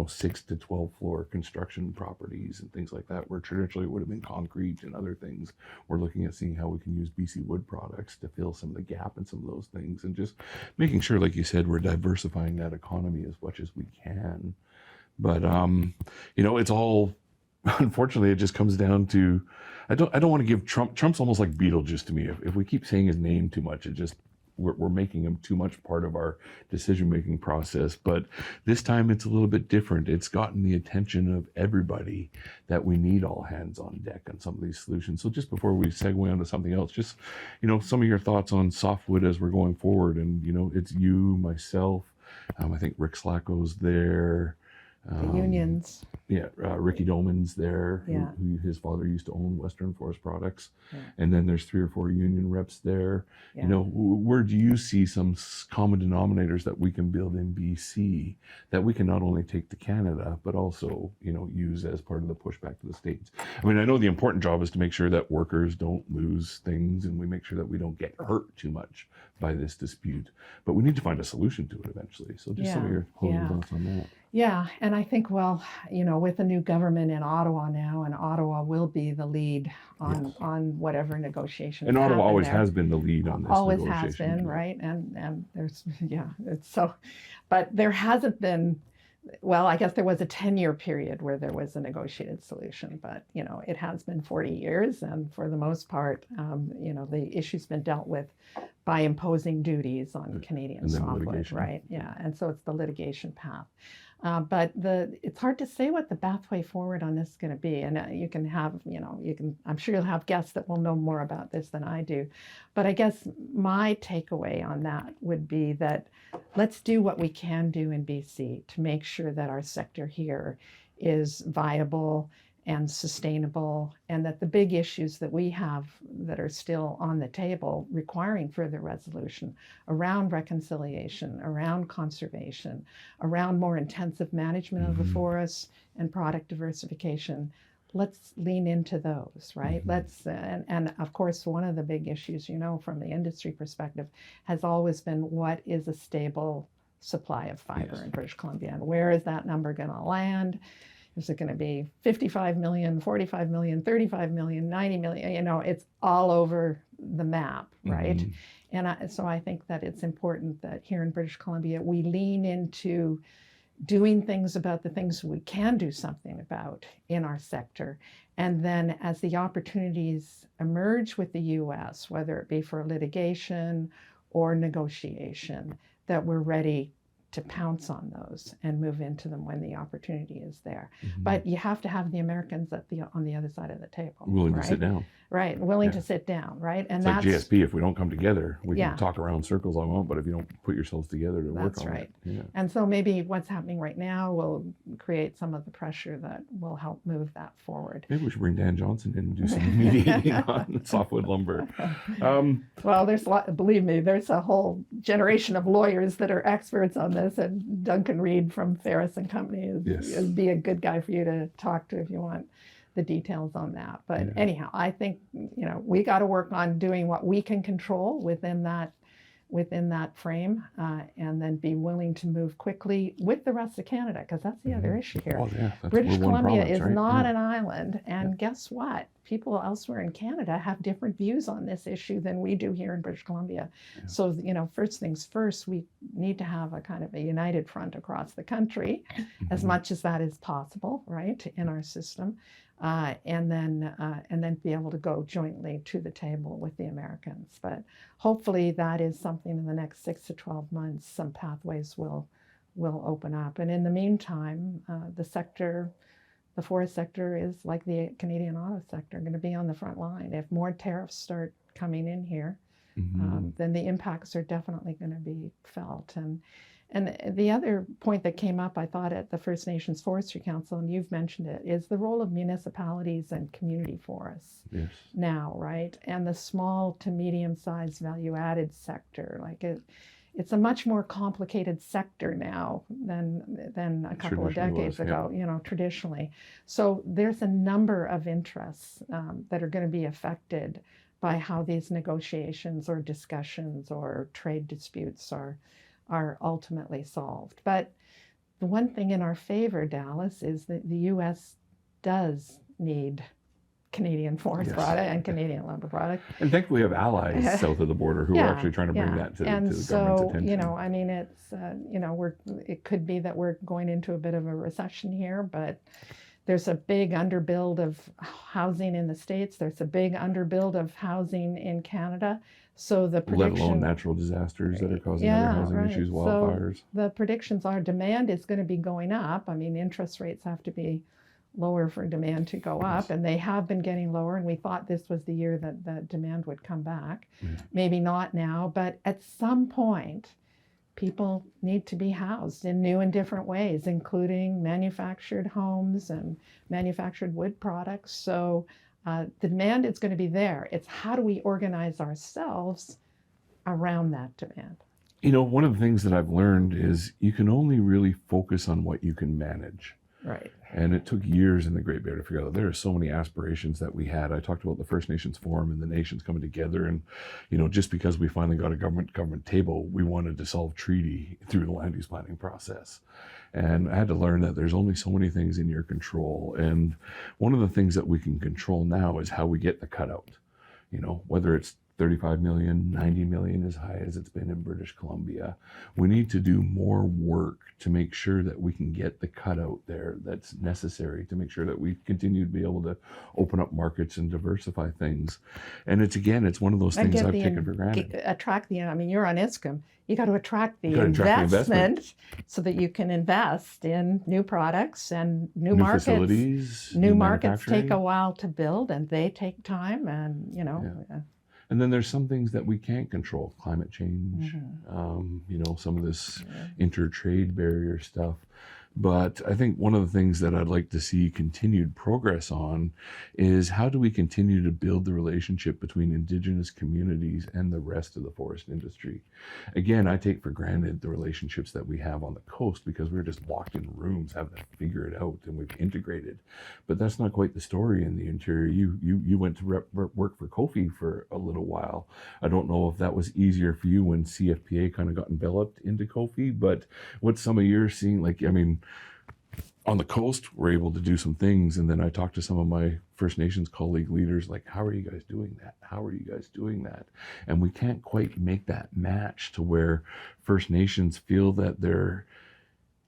6 to 12 floor construction properties and things like that, where traditionally it would have been concrete and other things. We're looking at seeing how we can use BC wood products to fill some of the gap in some of those things, and just making sure, like you said, we're diversifying that economy as much as we can. But it's all, unfortunately, it just comes down to, I don't want to give Trump's almost like Beetlejuice to me. If we keep saying his name too much, we're making him too much part of our decision-making process. But this time it's a little bit different. It's gotten the attention of everybody that we need all hands on deck on some of these solutions. So just before we segue onto something else, just, some of your thoughts on softwood as we're going forward. And, it's you, myself, I think Rick Slacko's there. The unions. Yeah, Ricky Doman's there, Yeah. who his father used to own Western Forest Products. Yeah. And then there's 3 or 4 union reps there. Yeah. Where do you see some common denominators that we can build in BC that we can not only take to Canada, but also, use as part of the pushback to the States? I mean, I know the important job is to make sure that workers don't lose things and we make sure that we don't get hurt too much by this dispute, but we need to find a solution to it eventually. So just some of your closing thoughts on that. Yeah, and I think, with the new government in Ottawa now, and Ottawa will be the lead on whatever negotiation. And Ottawa always has been the lead on this always negotiation. Has been, right? And there's, it's so, but there hasn't been, well, I guess there was a 10-year period where there was a negotiated solution, but, it has been 40 years. And for the most part, the issue's been dealt with by imposing duties on Canadian softwood, right? Yeah, and so it's the litigation path. But it's hard to say what the pathway forward on this is going to be. And you can have, I'm sure you'll have guests that will know more about this than I do. But I guess my takeaway on that would be that let's do what we can do in BC to make sure that our sector here is viable and sustainable, and that the big issues that we have that are still on the table requiring further resolution around reconciliation, around conservation, around more intensive management of the forests and product diversification, let's lean into those, right? And of course, one of the big issues, from the industry perspective has always been what is a stable supply of fiber in British Columbia, and where is that number going to land? Is it going to be 55 million, 45 million, 35 million, 90 million? It's all over the map, right? And so I think that it's important that here in British Columbia, we lean into doing things about the things we can do something about in our sector. And then as the opportunities emerge with the US, whether it be for litigation or negotiation, that we're ready to pounce on those and move into them when the opportunity is there. But you have to have the Americans on the other side of the table. Willing to sit down. Right, willing to sit down, right? And it's that's like GSP, if we don't come together, we can talk around circles all we want, but if you don't put yourselves together to work on it. That's right. And so maybe what's happening right now will create some of the pressure that will help move that forward. Maybe we should bring Dan Johnson in and do some mediating on softwood lumber. Well, believe me, there's a whole generation of lawyers that are experts on this, and Duncan Reed from Ferris and Company would be a good guy for you to talk to if you want the details on that. But anyhow, I think, we got to work on doing what we can control within that within that frame, and then be willing to move quickly with the rest of Canada, because that's the other issue here. Oh, yeah, British we're one Columbia province, is right? not Yeah. an island, and guess what? People elsewhere in Canada have different views on this issue than we do here in British Columbia. Yeah. So, first things first, we need to have a kind of a united front across the country, as much as that is possible, right, in our system, and then be able to go jointly to the table with the Americans. But hopefully that is something in the next 6 to 12 months, some pathways will open up. And in the meantime, the forest sector is like the Canadian auto sector, going to be on the front line. If more tariffs start coming in here, then the impacts are definitely going to be felt. And the other point that came up, I thought, at the First Nations Forestry Council, and you've mentioned it, is the role of municipalities and community forests now, right? And the small to medium-sized value-added sector, it's a much more complicated sector now than a couple of decades ago, traditionally. So there's a number of interests that are going to be affected by how these negotiations or discussions or trade disputes are ultimately solved. But the one thing in our favor, Dallas, is that the U.S. does need Canadian forest product and Canadian lumber product. And thankfully we have allies south of the border who are actually trying to bring that to the government's attention. I mean, it's, it could be that we're going into a bit of a recession here, but there's a big underbuild of housing in the States. There's a big underbuild of housing in Canada. So the prediction, let alone natural disasters that are causing other housing issues, wildfires. So the predictions are demand is going to be going up. I mean, interest rates have to be lower for demand to go up, and they have been getting lower, and we thought this was the year that the demand would come back. Maybe not now, but at some point people need to be housed in new and different ways, including manufactured homes and manufactured wood products. So the demand is going to be there. It's how do we organize ourselves around that demand? One of the things that I've learned is you can only really focus on what you can manage. Right. And it took years in the Great Bear to figure out there are so many aspirations that we had. I talked about the First Nations Forum and the nations coming together. And, just because we finally got a government table, we wanted to solve treaty through the land use planning process. And I had to learn that there's only so many things in your control. And one of the things that we can control now is how we get the cutout. Whether it's 35 million, 90 million, as high as it's been in British Columbia. We need to do more work to make sure that we can get the cutout there that's necessary to make sure that we continue to be able to open up markets and diversify things. And it's one of those things I've taken for granted. You're on ISCM. You got to attract the investment so that you can invest in new products and new markets. Facilities, new markets take a while to build, and they take time, and And then there's some things that we can't control, climate change, some of this intertrade barrier stuff. But I think one of the things that I'd like to see continued progress on is how do we continue to build the relationship between Indigenous communities and the rest of the forest industry? Again, I take for granted the relationships that we have on the coast because we're just locked in rooms having to figure it out and we've integrated. But that's not quite the story in the interior. You went to work for Kofi for a little while. I don't know if that was easier for you when CFPA kind of got enveloped into Kofi, but what some of your seeing, on the coast, we're able to do some things. And then I talked to some of my First Nations colleague leaders, how are you guys doing that? How are you guys doing that? And we can't quite make that match to where First Nations feel that they're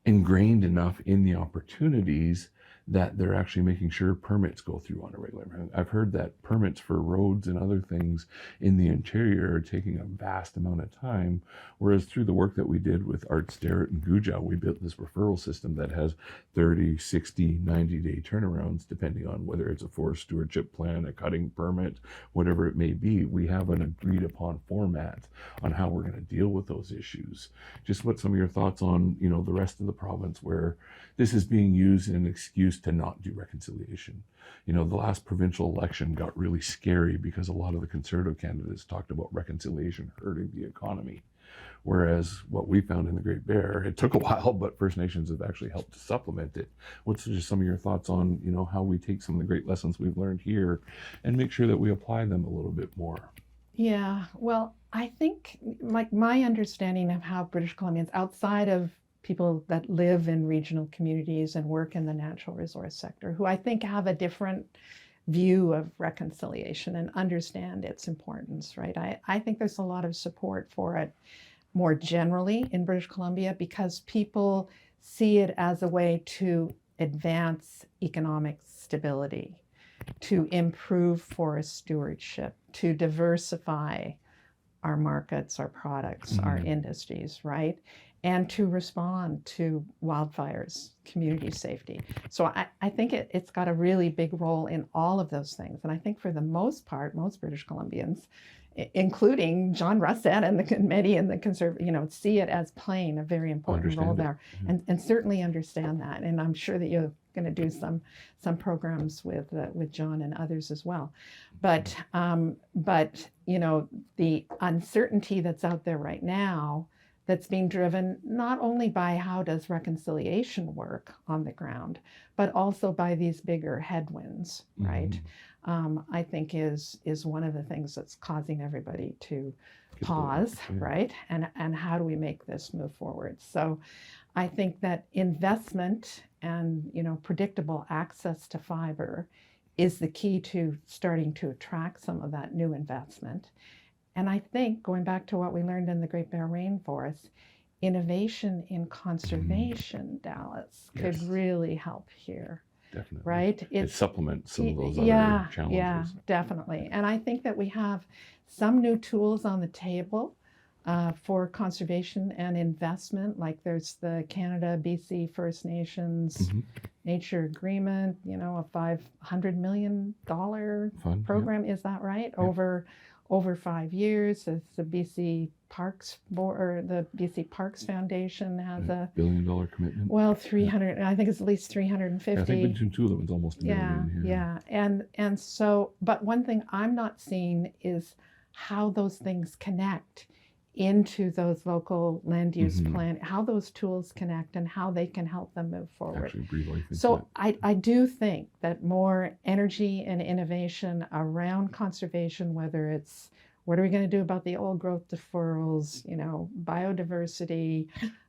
ingrained enough in the opportunities that they're actually making sure permits go through on a regular basis. I've heard that permits for roads and other things in the interior are taking a vast amount of time, whereas through the work that we did with Art Sterrett and Guja, we built this referral system that has 30, 60, 90-day turnarounds, depending on whether it's a forest stewardship plan, a cutting permit, whatever it may be. We have an agreed upon format on how we're going to deal with those issues. Just what some of your thoughts on, the rest of the province where this is being used as an excuse to not do reconciliation. The last provincial election got really scary because a lot of the Conservative candidates talked about reconciliation hurting the economy. Whereas what we found in the Great Bear, it took a while, but First Nations have actually helped to supplement it. What's just some of your thoughts on, how we take some of the great lessons we've learned here and make sure that we apply them a little bit more? Yeah, well, I think like my understanding of how British Columbians, outside of people that live in regional communities and work in the natural resource sector, who I think have a different view of reconciliation and understand its importance, right? I think there's a lot of support for it more generally in British Columbia because people see it as a way to advance economic stability, to improve forest stewardship, to diversify our markets, our products, our industries, right? And to respond to wildfires, community safety. So I think it's got a really big role in all of those things. And I think for the most part, most British Columbians, including John Russet and the committee and the conservative, see it as playing a very important role there, and certainly understand that. And I'm sure that you're going to do some programs with John and others as well. But the uncertainty that's out there right now, that's being driven not only by how does reconciliation work on the ground, but also by these bigger headwinds, right? I think is one of the things that's causing everybody to pause, right? And how do we make this move forward? So I think that investment and predictable access to fiber is the key to starting to attract some of that new investment. And I think, going back to what we learned in the Great Bear Rainforest, innovation in conservation, Dallas, could really help here. Definitely. Right? It supplements some of those other challenges. Yeah, definitely. And I think that we have some new tools on the table for conservation and investment. Like there's the Canada, BC First Nations Nature Agreement, a $500 million program. Is that right? Yeah. Over 5 years. It's the BC Parks Board, or the BC Parks Foundation has a $1 billion commitment. Well, 300. I think it's at least 350. Yeah, I think between two of them, it's almost $1 million. Yeah. And so, but one thing I'm not seeing is how those things connect into those local land use plan, how those tools connect and how they can help them move forward. Actually breathe life into so I do think that more energy and innovation around conservation, whether it's what are we going to do about the old growth deferrals, biodiversity,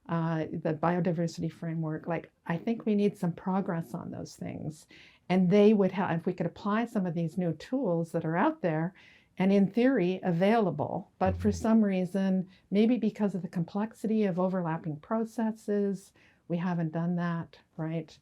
the biodiversity framework, I think we need some progress on those things. And they would have, if we could apply some of these new tools that are out there, and in theory available, but for some reason, maybe because of the complexity of overlapping processes, we haven't done that, right?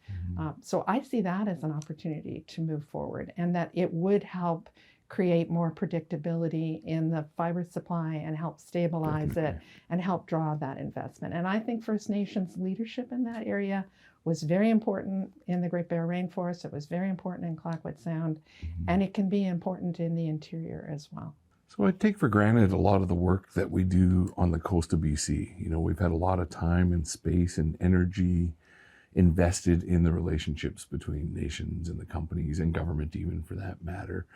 So I see that as an opportunity to move forward, and that it would help create more predictability in the fiber supply and help stabilize it and help draw that investment. And I think First Nations leadership in that area was very important in the Great Bear Rainforest. It was very important in Clayoquot Sound, and it can be important in the interior as well. So I take for granted a lot of the work that we do on the coast of BC. We've had a lot of time and space and energy invested in the relationships between nations and the companies and government, even for that matter.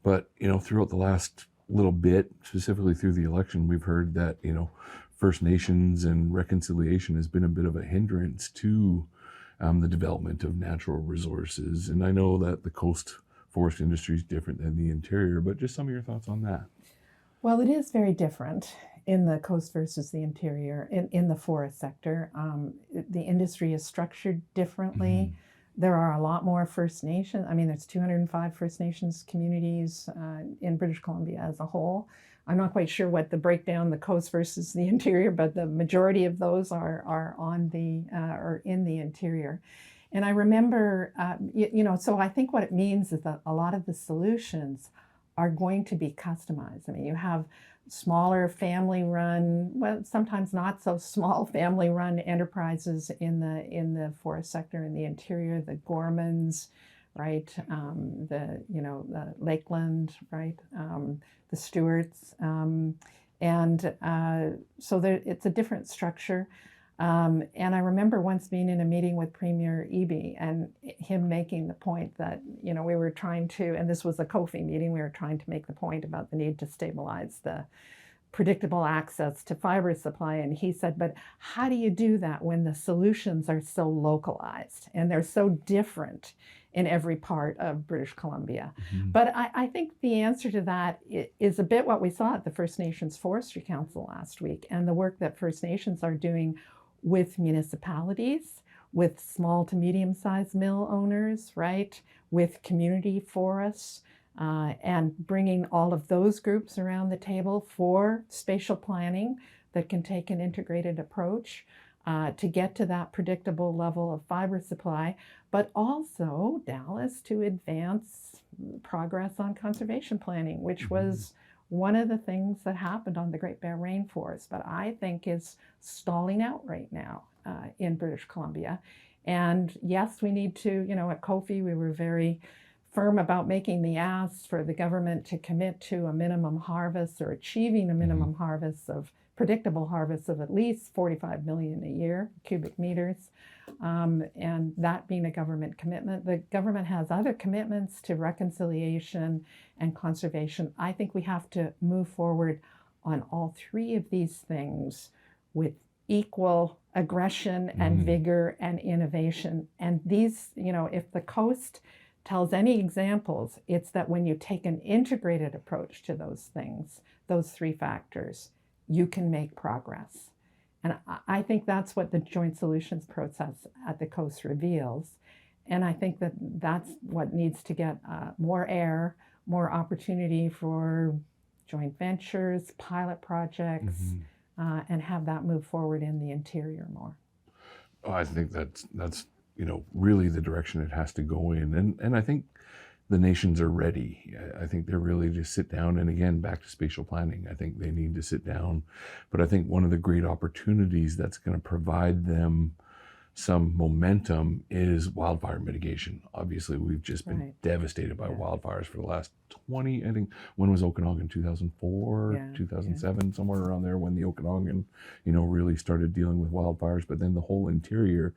But, throughout the last little bit, specifically through the election, we've heard that, First Nations and reconciliation has been a bit of a hindrance to the development of natural resources. And I know that the coast forest industry is different than the interior, but just some of your thoughts on that. Well, it is very different in the coast versus the interior, in the forest sector. The industry is structured differently. There are a lot more First Nations. There's 205 First Nations communities in British Columbia as a whole. I'm not quite sure what the breakdown, the coast versus the interior, but the majority of those are in the interior. And I remember, so I think what it means is that a lot of the solutions are going to be customized. You have smaller family-run, well, sometimes not so small family-run enterprises in the forest sector in the interior, the Gormans, right? The Lakeland, right? The Stewarts, so it's a different structure. And I remember once being in a meeting with Premier Eby and him making the point that, we were trying to, and this was a COFI meeting, we were trying to make the point about the need to stabilize the predictable access to fiber supply. And he said, but how do you do that when the solutions are so localized and they're so different in every part of British Columbia. Mhm. But I think the answer to that is a bit what we saw at the First Nations Forestry Council last week, and the work that First Nations are doing with municipalities, with small to medium-sized mill owners, right, with community forests, and bringing all of those groups around the table for spatial planning that can take an integrated approach to get to that predictable level of fiber supply, but also, Dallas, to advance progress on conservation planning, which was one of the things that happened on the Great Bear Rainforest, but I think is stalling out right now in British Columbia. And yes, we need to, at COFI, we were very firm about making the ask for the government to commit to a minimum harvest or achieving a minimum harvest of predictable harvests of at least 45 million a year, cubic meters, and that being a government commitment. The government has other commitments to reconciliation and conservation. I think we have to move forward on all three of these things with equal aggression and vigor and innovation. And these, if the coast tells any examples, it's that when you take an integrated approach to those things, those three factors, you can make progress. And I think that's what the joint solutions process at the coast reveals. And I think that that's what needs to get more air, more opportunity for joint ventures, pilot projects, and have that move forward in the interior more. Oh, I think that's really the direction it has to go in. And I think the nations are ready. I think they're really to sit down, and again, back to spatial planning, I think they need to sit down. But I think one of the great opportunities that's going to provide them some momentum is wildfire mitigation. Obviously, we've just been devastated by wildfires for the last 20, I think, when was Okanagan? 2004, 2007, somewhere around there, when the Okanagan, really started dealing with wildfires. But then the whole interior,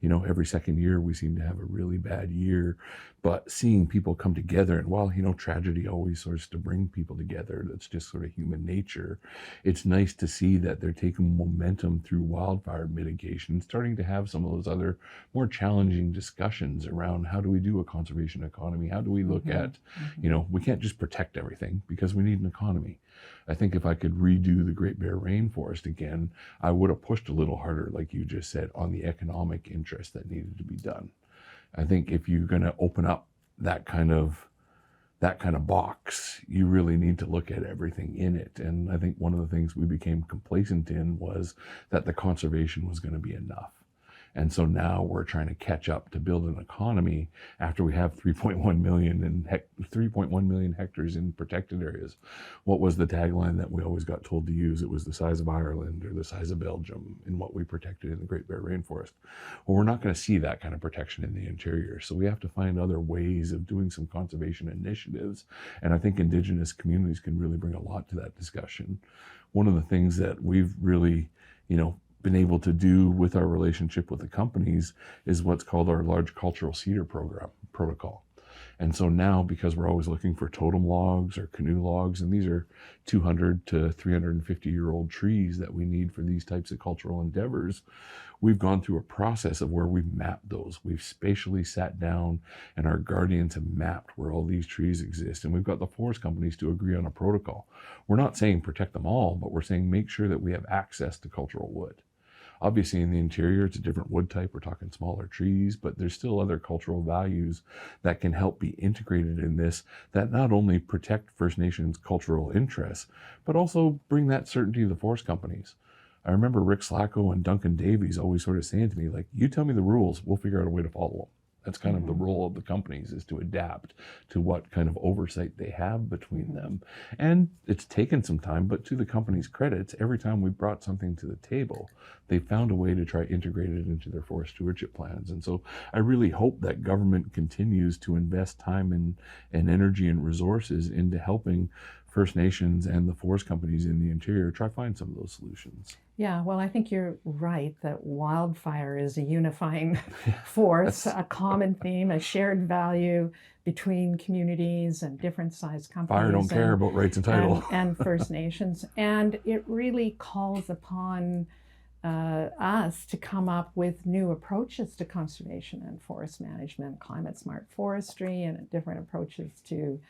every second year we seem to have a really bad year. But seeing people come together, and while, tragedy always sorts to bring people together, that's just sort of human nature. It's nice to see that they're taking momentum through wildfire mitigation, starting to have some of those other more challenging discussions around how do we do a conservation economy? How do we look at, we can't just protect everything because we need an economy. I think if I could redo the Great Bear Rainforest again, I would have pushed a little harder, like you just said, on the economic interest that needed to be done. I think if you're going to open up that kind of box, you really need to look at everything in it. And I think one of the things we became complacent in was that the conservation was going to be enough. And so now we're trying to catch up to build an economy after we have 3.1 million hectares in protected areas. What was the tagline that we always got told to use? It was the size of Ireland or the size of Belgium in what we protected in the Great Bear Rainforest. Well, we're not going to see that kind of protection in the interior. So we have to find other ways of doing some conservation initiatives. And I think Indigenous communities can really bring a lot to that discussion. One of the things that we've really, been able to do with our relationship with the companies is what's called our large cultural cedar protocol. And so now, because we're always looking for totem logs or canoe logs, and these are 200 to 350-year-old trees that we need for these types of cultural endeavors, we've gone through a process of where we've mapped those. We've spatially sat down, and our guardians have mapped where all these trees exist. And we've got the forest companies to agree on a protocol. We're not saying protect them all, but we're saying make sure that we have access to cultural wood. Obviously, in the interior, it's a different wood type. We're talking smaller trees, but there's still other cultural values that can help be integrated in this that not only protect First Nations cultural interests, but also bring that certainty to the forest companies. I remember Rick Slacko and Duncan Davies always sort of saying to me, like, you tell me the rules, we'll figure out a way to follow them. That's kind of the role of the companies, is to adapt to what kind of oversight they have between them. And it's taken some time, but to the company's credits, every time we brought something to the table, they found a way to try to integrate it into their forest stewardship plans. And so I really hope that government continues to invest time and energy and resources into helping First Nations and the forest companies in the interior try to find some of those solutions. Yeah, well, I think you're right that wildfire is a unifying force, a common theme, a shared value between communities and different sized companies. Fire don't care about rights and title. And First Nations. And it really calls upon us to come up with new approaches to conservation and forest management, climate smart forestry, and different approaches to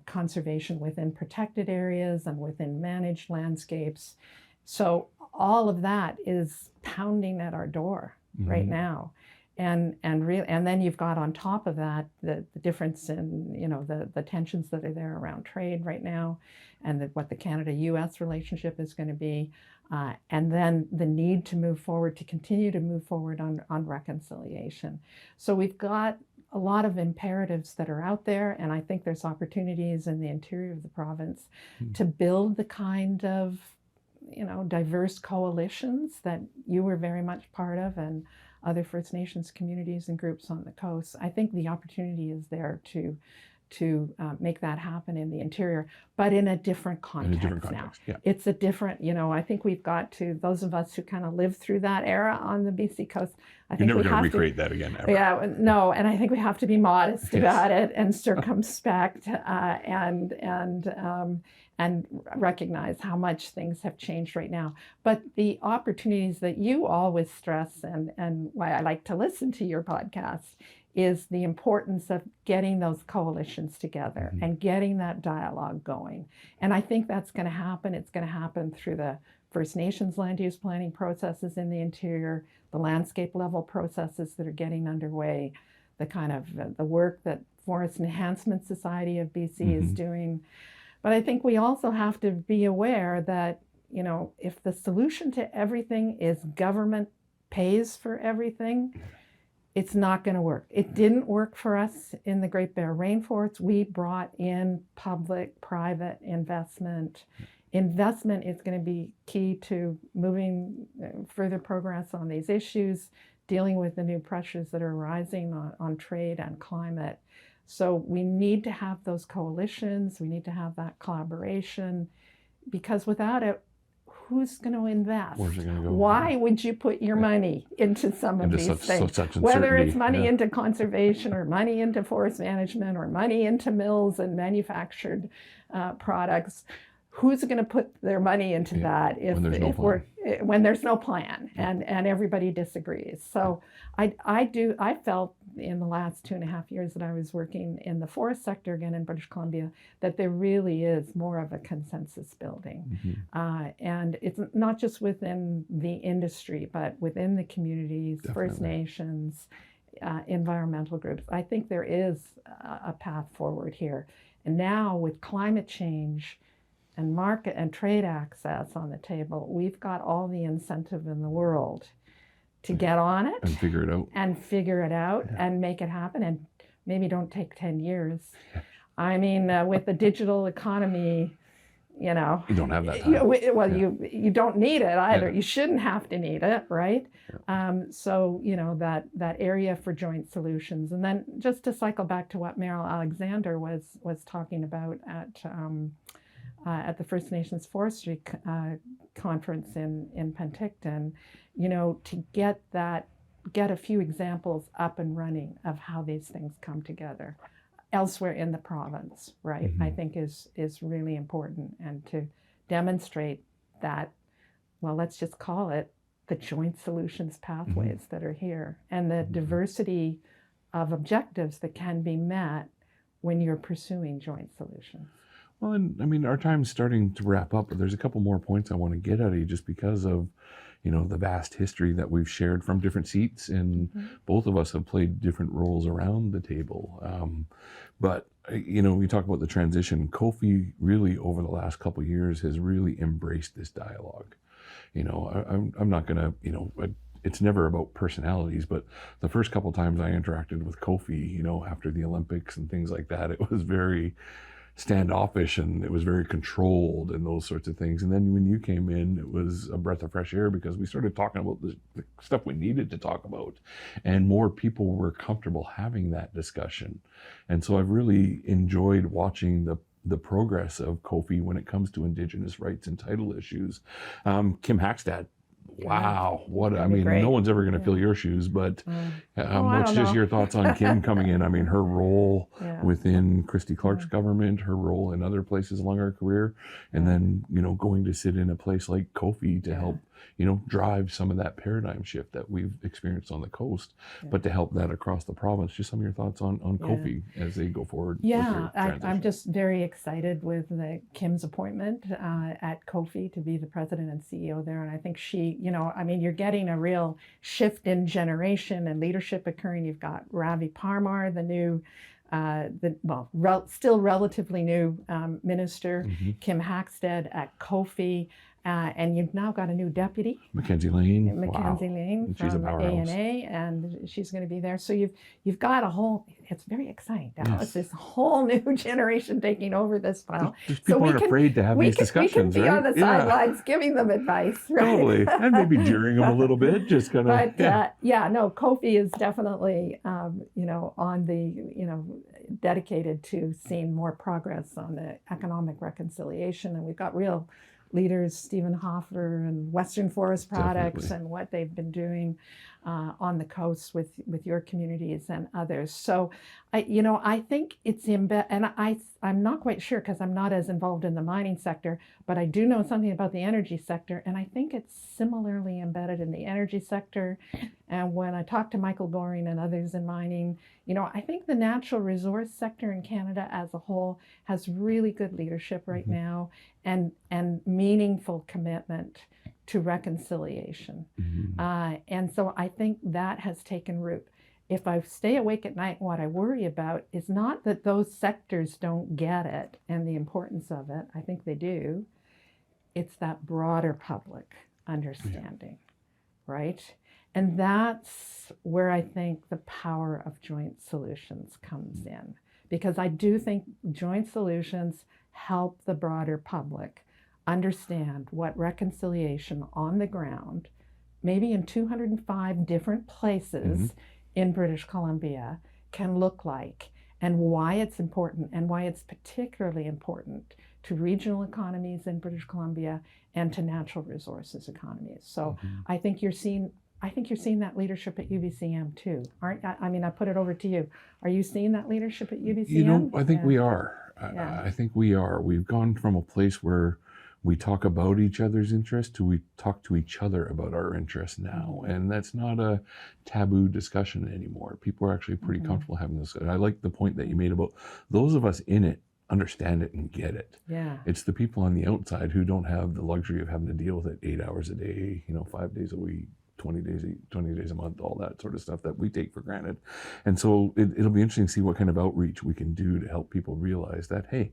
conservation within protected areas and within managed landscapes. So all of that is pounding at our door right now. And then you've got on top of that the difference in, you know, the tensions that are there around trade right now, and what the Canada-US relationship is going to be, and then the need to move forward, to continue to move forward on reconciliation. So we've got a lot of imperatives that are out there, and I think there's opportunities in the interior of the province to build the kind of, you know, diverse coalitions that you were very much part of, and other First Nations communities and groups on the coast. I think the opportunity is there to make that happen in the interior, but in a different context now. Yeah. It's a different, you know, I think we've got to, those of us who kind of lived through that era on the BC coast, I think you're never going to we have recreate that again, ever. Yeah, no, and I think we have to be modest about it and circumspect and recognize how much things have changed right now. But the opportunities that you always stress, and why I like to listen to your podcast, is the importance of getting those coalitions together and getting that dialogue going. And I think that's going to happen. It's going to happen through the First Nations land use planning processes in the interior, the landscape level processes that are getting underway, the kind of the work that Forest Enhancement Society of BC is doing. But I think we also have to be aware that, you know, if the solution to everything is government pays for everything, it's not going to work. It didn't work for us in the Great Bear Rainforest. We brought in public-private investment. Investment is going to be key to moving further progress on these issues, dealing with the new pressures that are rising on trade and climate. So we need to have those coalitions. We need to have that collaboration, because without it, who's going to invest? Where's it going to go? Why would you put your money into some of these things? Whether it's money into conservation, or money into forest management, or money into mills and manufactured products, who's going to put their money into that when there's no plan and everybody disagrees? So I felt in the last 2.5 years that I was working in the forest sector again in British Columbia, that there really is more of a consensus building. And it's not just within the industry, but within the communities, First Nations, environmental groups. I think there is a path forward here. And now with climate change and market and trade access on the table, we've got all the incentive in the world to get on it and figure it out and make it happen. And maybe don't take 10 years. I mean, with the digital economy, you know, you don't have that time. You don't need it either. You shouldn't have to need it, right? So, you know, that area for joint solutions. And then just to cycle back to what Meryl Alexander was talking about at the First Nations Forestry Conference in Penticton, you know, to get a few examples up and running of how these things come together elsewhere in the province, right? I think is really important, and to demonstrate that, well, let's just call it the joint solutions pathways that are here, and the diversity of objectives that can be met when you're pursuing joint solutions. Well, and I mean, our time's starting to wrap up, but there's a couple more points I want to get at you, just because of, you know, the vast history that we've shared from different seats, and both of us have played different roles around the table. But, you know, we talk about the transition. Kofi really, over the last couple of years, has really embraced this dialogue. You know, I'm not going to, you know, it's never about personalities, but the first couple of times I interacted with Kofi, you know, after the Olympics and things like that, it was very standoffish and it was very controlled and those sorts of things. And then when you came in, it was a breath of fresh air, because we started talking about the stuff we needed to talk about, and more people were comfortable having that discussion. And so I've really enjoyed watching the progress of Kofi when it comes to Indigenous rights and title issues. Kim Hackstad, wow, no one's ever going to fill your shoes, but what's just your thoughts on Kim coming in? I mean, her role within Christy Clark's government, her role in other places along her career, and then, going to sit in a place like Kofi to help, drive some of that paradigm shift that we've experienced on the coast, but to help that across the province. Just some of your thoughts on Kofi as they go forward. Yeah, I'm just very excited with Kim's appointment at Kofi to be the president and CEO there. And I think she, you're getting a real shift in generation and leadership occurring. You've got Ravi Parmar, the new still relatively new minister, Kim Hackstead at Kofi, and you've now got a new deputy, Mackenzie Lane. Lane She's from a powerhouse. ANA, and she's going to be there. So you've got a whole. It's very exciting now. It's this whole new generation taking over this file. Just people aren't afraid to have these discussions, we can be on the sidelines giving them advice, right? Totally, and maybe jeering them a little bit, just kind of. But Kofi is definitely, on the, dedicated to seeing more progress on the economic reconciliation, and we've got real leaders, Stephen Hoffer and Western Forest Products, and what they've been doing on the coast with your communities and others. So, I think it's and I'm not quite sure because I'm not as involved in the mining sector, but I do know something about the energy sector, and I think it's similarly embedded in the energy sector. And when I talk to Michael Goring and others in mining, I think the natural resource sector in Canada as a whole has really good leadership right now and meaningful commitment to reconciliation. And so I think that has taken root. If I stay awake at night, what I worry about is not that those sectors don't get it and the importance of it. I think they do. It's that broader public understanding, right? And that's where I think the power of joint solutions comes in, because I do think joint solutions help the broader public understand what reconciliation on the ground, maybe in 205 different places in British Columbia, can look like, and why it's important, and why it's particularly important to regional economies in British Columbia and to natural resources economies. So I think you're seeing that leadership at UBCM too, aren't? I put it over to you. Are you seeing that leadership at UBCM? I think we are. I think we are. We've gone from a place where we talk about each other's interests to we talk to each other about our interests now. And that's not a taboo discussion anymore. People are actually pretty comfortable having this. I like the point that you made about those of us in it understand it and get it. Yeah. It's the people on the outside who don't have the luxury of having to deal with it 8 hours a day, 5 days a week, 20 days a month, all that sort of stuff that we take for granted. And so it'll be interesting to see what kind of outreach we can do to help people realize that, hey,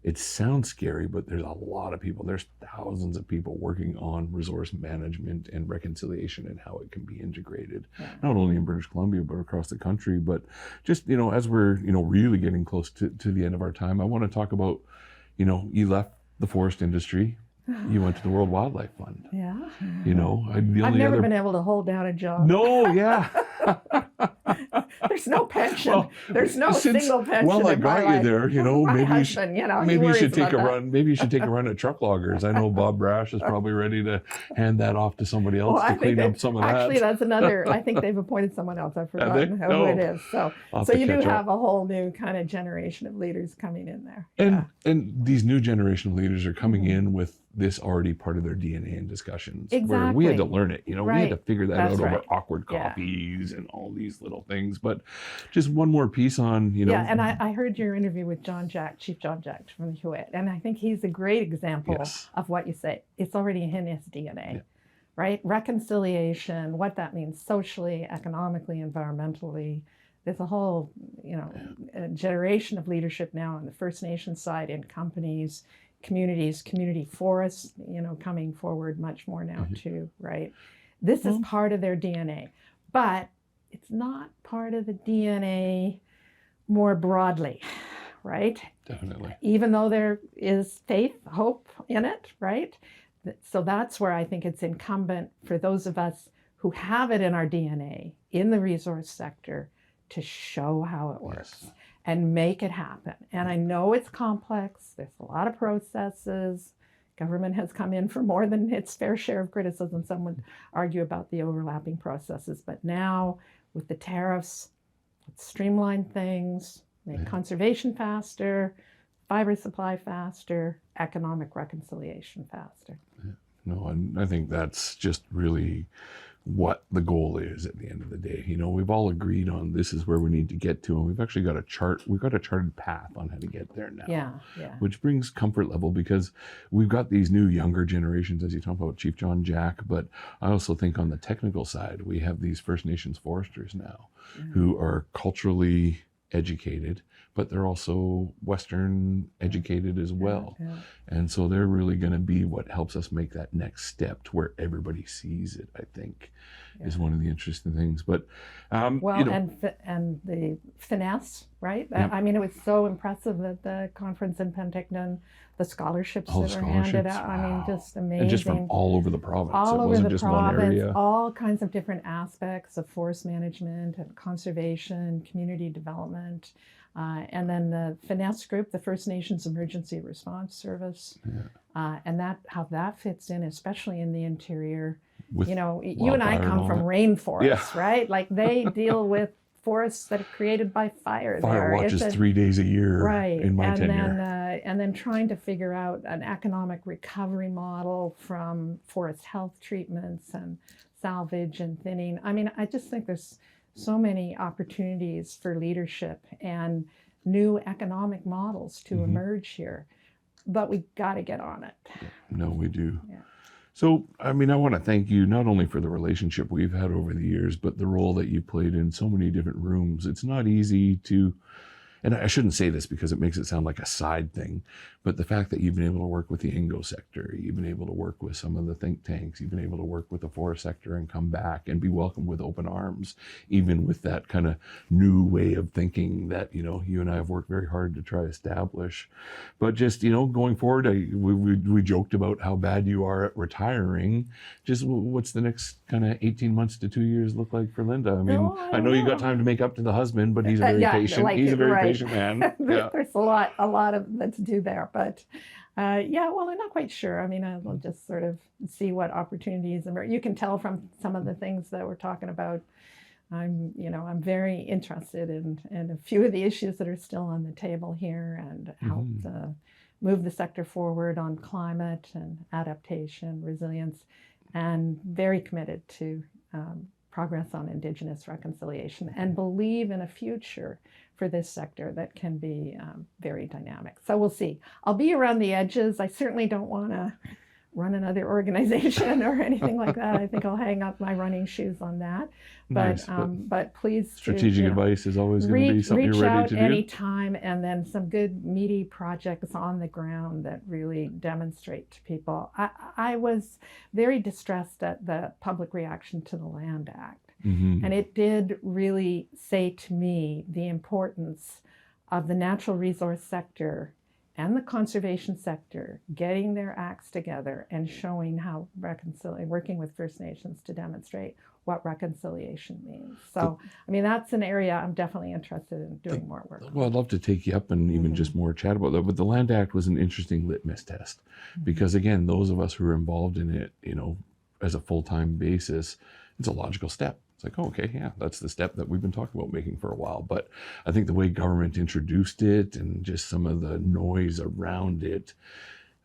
it sounds scary, but there's a lot of people. There's thousands of people working on resource management and reconciliation and how it can be integrated, not only in British Columbia, but across the country. But just, as we're, really getting close to the end of our time, I want to talk about, you left the forest industry. You went to the World Wildlife Fund. Yeah. I've never been able to hold down a job. No, yeah. There's no pension. There's no single pension. Well, I in my got life. you there. My Maybe husband, maybe you should take a run. Maybe you should take a run at truck loggers. I know Bob Brash is probably ready to hand that off to somebody else to clean up some of that. Actually, that's another. I think they've appointed someone else. I've forgotten who it is. So you do have a whole new kind of generation of leaders coming in there. And these new generation of leaders are coming in with this already part of their DNA in discussions. Exactly. Where we had to learn it. We had to figure that out over awkward Yeah. coffees and all these little things. But just one more piece on, Yeah, and I heard your interview with Chief John Jack from the Hewitt, and I think he's a great example of what you say. It's already in his DNA, right? Reconciliation, what that means socially, economically, environmentally. There's a whole, a generation of leadership now on the First Nation side in companies, communities, community forests, coming forward much more now too, right? This is part of their DNA, but it's not part of the DNA more broadly, right? Definitely. Even though there is faith, hope in it, right? So that's where I think it's incumbent for those of us who have it in our DNA in the resource sector to show how it works and make it happen. And I know it's complex. There's a lot of processes. Government has come in for more than its fair share of criticism. Some would argue about the overlapping processes. But now with the tariffs, let's streamline things, make conservation faster, fiber supply faster, economic reconciliation faster. No, and I think that's just really what the goal is at the end of the day. We've all agreed on this is where we need to get to, and we've actually got a charted path on how to get there now. Yeah. Which brings comfort level, because we've got these new younger generations, as you talk about Chief John Jack, but I also think on the technical side, we have these First Nations foresters now who are culturally educated, but they're also Western educated as well. And so they're really going to be what helps us make that next step to where everybody sees it, I think, is one of the interesting things. But, and the finesse, right? I mean, it was so impressive at the conference in Penticton, the scholarships that were handed out. Wow. I mean, just amazing. And just from all over the province. All it over wasn't the just province, one area. all kinds of different aspects of forest management and conservation, community development. And then the finesse group, the First Nations Emergency Response Service, and how that fits in, especially in the interior. With you and I come from rainforests, right? Like they deal with forests that are created by fire. Fire watches 3 days a year in my tenure. And then trying to figure out an economic recovery model from forest health treatments and salvage and thinning. I mean, I just think there's so many opportunities for leadership and new economic models to emerge here, but we got to get on it. No, we do. So, I mean, I want to thank you not only for the relationship we've had over the years, but the role that you played in so many different rooms. It's not easy to, and I shouldn't say this because it makes it sound like a side thing, but the fact that you've been able to work with the Ingo sector, you've been able to work with some of the think tanks, you've been able to work with the forest sector and come back and be welcomed with open arms, even with that kind of new way of thinking that, you and I have worked very hard to try to establish. But just, going forward, we joked about how bad you are at retiring. Just what's the next kind of 18 months to 2 years look like for Linda? I mean, I know you got time to make up to the husband, but he's a very patient. He's a very patient man. There's a lot of to do there. But well, I'm not quite sure. I mean, I'll just sort of see what opportunities emerge. You can tell from some of the things that we're talking about. I'm very interested in a few of the issues that are still on the table here and help move the sector forward on climate and adaptation, resilience, and very committed to progress on Indigenous reconciliation and believe in a future for this sector that can be very dynamic. So we'll see. I'll be around the edges. I certainly don't want to run another organization or anything like that. I think I'll hang up my running shoes on that. But Nice, but please, strategic advice is always going to be something you're ready to do. Reach out anytime, and then some good meaty projects on the ground that really demonstrate to people. I was very distressed at the public reaction to the Land Act. And it did really say to me the importance of the natural resource sector and the conservation sector getting their acts together and showing how working with First Nations to demonstrate what reconciliation means. So, I mean, that's an area I'm definitely interested in doing more work on. Well, I'd love to take you up and even just more chat about that. But the Land Act was an interesting litmus test because, again, those of us who are involved in it, as a full-time basis, it's a logical step. It's like, oh, okay, yeah, that's the step that we've been talking about making for a while. But I think the way government introduced it and just some of the noise around it,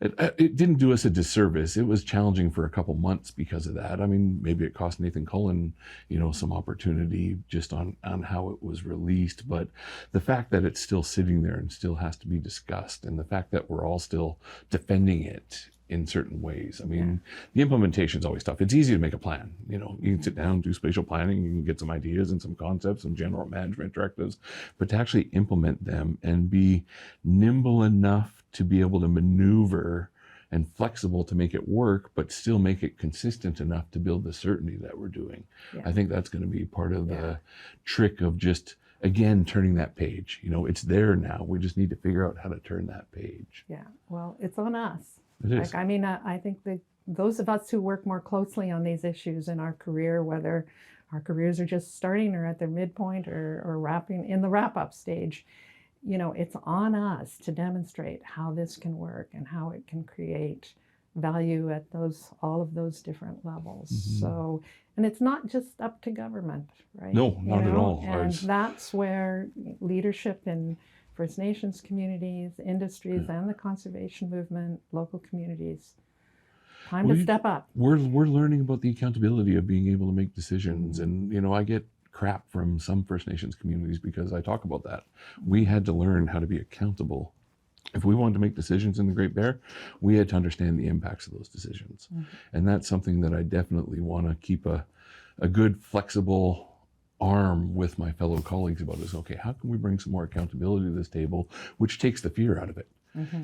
it didn't do us a disservice. It was challenging for a couple months because of that. I mean, maybe it cost Nathan Cullen, some opportunity just on how it was released. But the fact that it's still sitting there and still has to be discussed, and the fact that we're all still defending it in certain ways. I mean, the implementation is always tough. It's easy to make a plan. You can sit down, do spatial planning, you can get some ideas and some concepts, some general management directives, but to actually implement them and be nimble enough to be able to maneuver and flexible to make it work, but still make it consistent enough to build the certainty that we're doing. I think that's going to be part of the trick of just, again, turning that page. It's there now. We just need to figure out how to turn that page. Yeah, well, it's on us. It is. I think that those of us who work more closely on these issues in our career, whether our careers are just starting or at their midpoint or wrapping in the wrap-up stage, it's on us to demonstrate how this can work and how it can create value at all of those different levels. Mhm. So, and it's not just up to government, right? No, not at all. And that's where leadership in First Nations communities, industries, and the conservation movement, local communities, time to step up. We're learning about the accountability of being able to make decisions. And, I get crap from some First Nations communities because I talk about that. We had to learn how to be accountable. If we wanted to make decisions in the Great Bear, we had to understand the impacts of those decisions. And that's something that I definitely want to keep a good, flexible arm with my fellow colleagues about is, okay, how can we bring some more accountability to this table, which takes the fear out of it?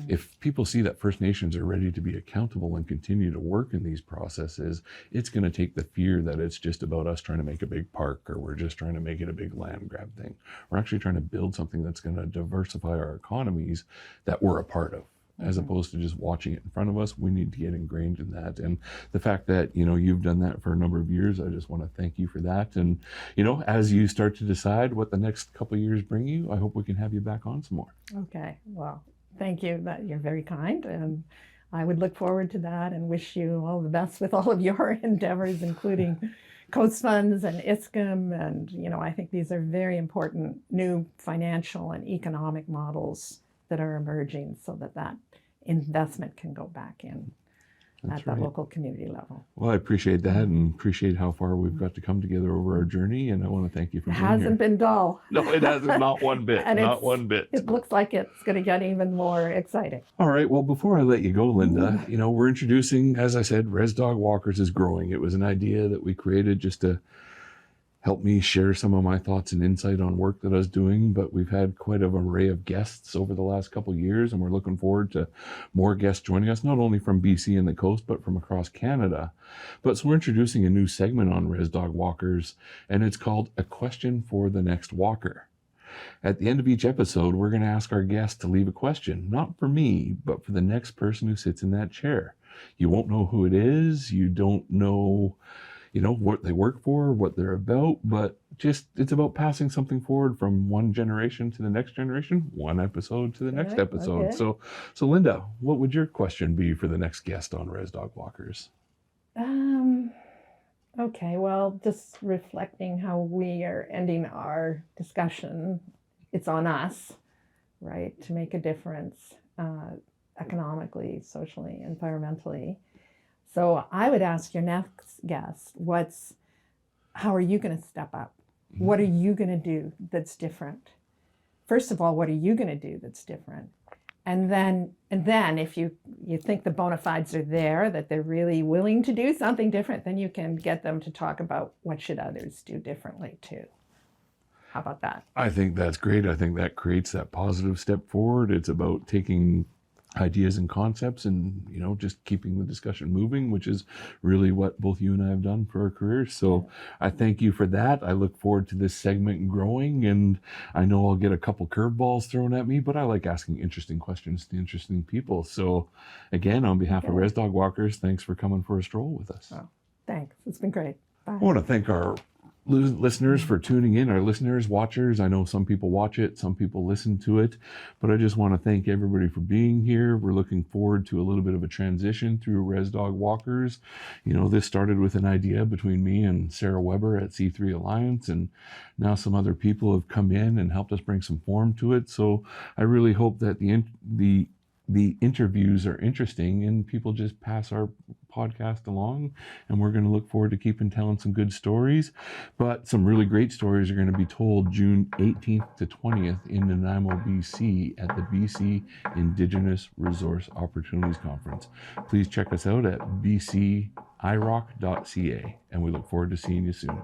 If people see that First Nations are ready to be accountable and continue to work in these processes, it's going to take the fear that it's just about us trying to make a big park or we're just trying to make it a big land grab thing. We're actually trying to build something that's going to diversify our economies that we're a part of. As opposed to just watching it in front of us. We need to get ingrained in that. And the fact that, you've done that for a number of years, I just want to thank you for that. And, as you start to decide what the next couple of years bring you, I hope we can have you back on some more. Okay, well, thank you. You're very kind. And I would look forward to that and wish you all the best with all of your endeavors, including Coast Funds and ISCM. And, I think these are very important new financial and economic models that are emerging so that investment can go back in at the local community level. Well, I appreciate that and appreciate how far we've got to come together over our journey. And I want to thank you for being here. It hasn't been dull. No, it hasn't. Not one bit. And not one bit. It looks like it's going to get even more exciting. All right. Well, before I let you go, Linda, we're introducing, as I said, Res Dog Walkers is growing. It was an idea that we created just to help me share some of my thoughts and insight on work that I was doing. But we've had quite an array of guests over the last couple of years, and we're looking forward to more guests joining us, not only from BC and the coast, but from across Canada. But so we're introducing a new segment on Res Dog Walkers, and it's called A Question for the Next Walker. At the end of each episode, we're going to ask our guests to leave a question, not for me, but for the next person who sits in that chair. You won't know who it is. You don't know what they work for, what they're about, but just it's about passing something forward from one generation to the next generation, one episode to the next episode. Okay. So Linda, what would your question be for the next guest on Res Dog Walkers? Okay, well, just reflecting how we are ending our discussion, it's on us, right, to make a difference economically, socially, environmentally. So I would ask your next guest, how are you going to step up? What are you going to do that's different? First of all, what are you going to do that's different? And then if you think the bona fides are there, that they're really willing to do something different, then you can get them to talk about what should others do differently too. How about that? I think that's great. I think that creates that positive step forward. It's about taking ideas and concepts and, just keeping the discussion moving, which is really what both you and I have done for our careers. So I thank you for that. I look forward to this segment growing, and I know I'll get a couple curveballs thrown at me, but I like asking interesting questions to interesting people. So again, on behalf of Res Dog Walkers, thanks for coming for a stroll with us. Oh, thanks. It's been great. Bye. I want to thank our listeners for tuning in, our listeners, watchers. I know some people watch it, some people listen to it, but I just want to thank everybody for being here. We're looking forward to a little bit of a transition through Res Dog Walkers. This started with an idea between me and Sarah Weber at C3 Alliance, and now some other people have come in and helped us bring some form to it. So I really hope that the interviews are interesting and people just pass our podcast along, and we're going to look forward to keeping telling some good stories. But some really great stories are going to be told June 18th to 20th in Nanaimo, BC at the BC Indigenous Resource Opportunities Conference. Please check us out at bciroc.ca, and we look forward to seeing you soon.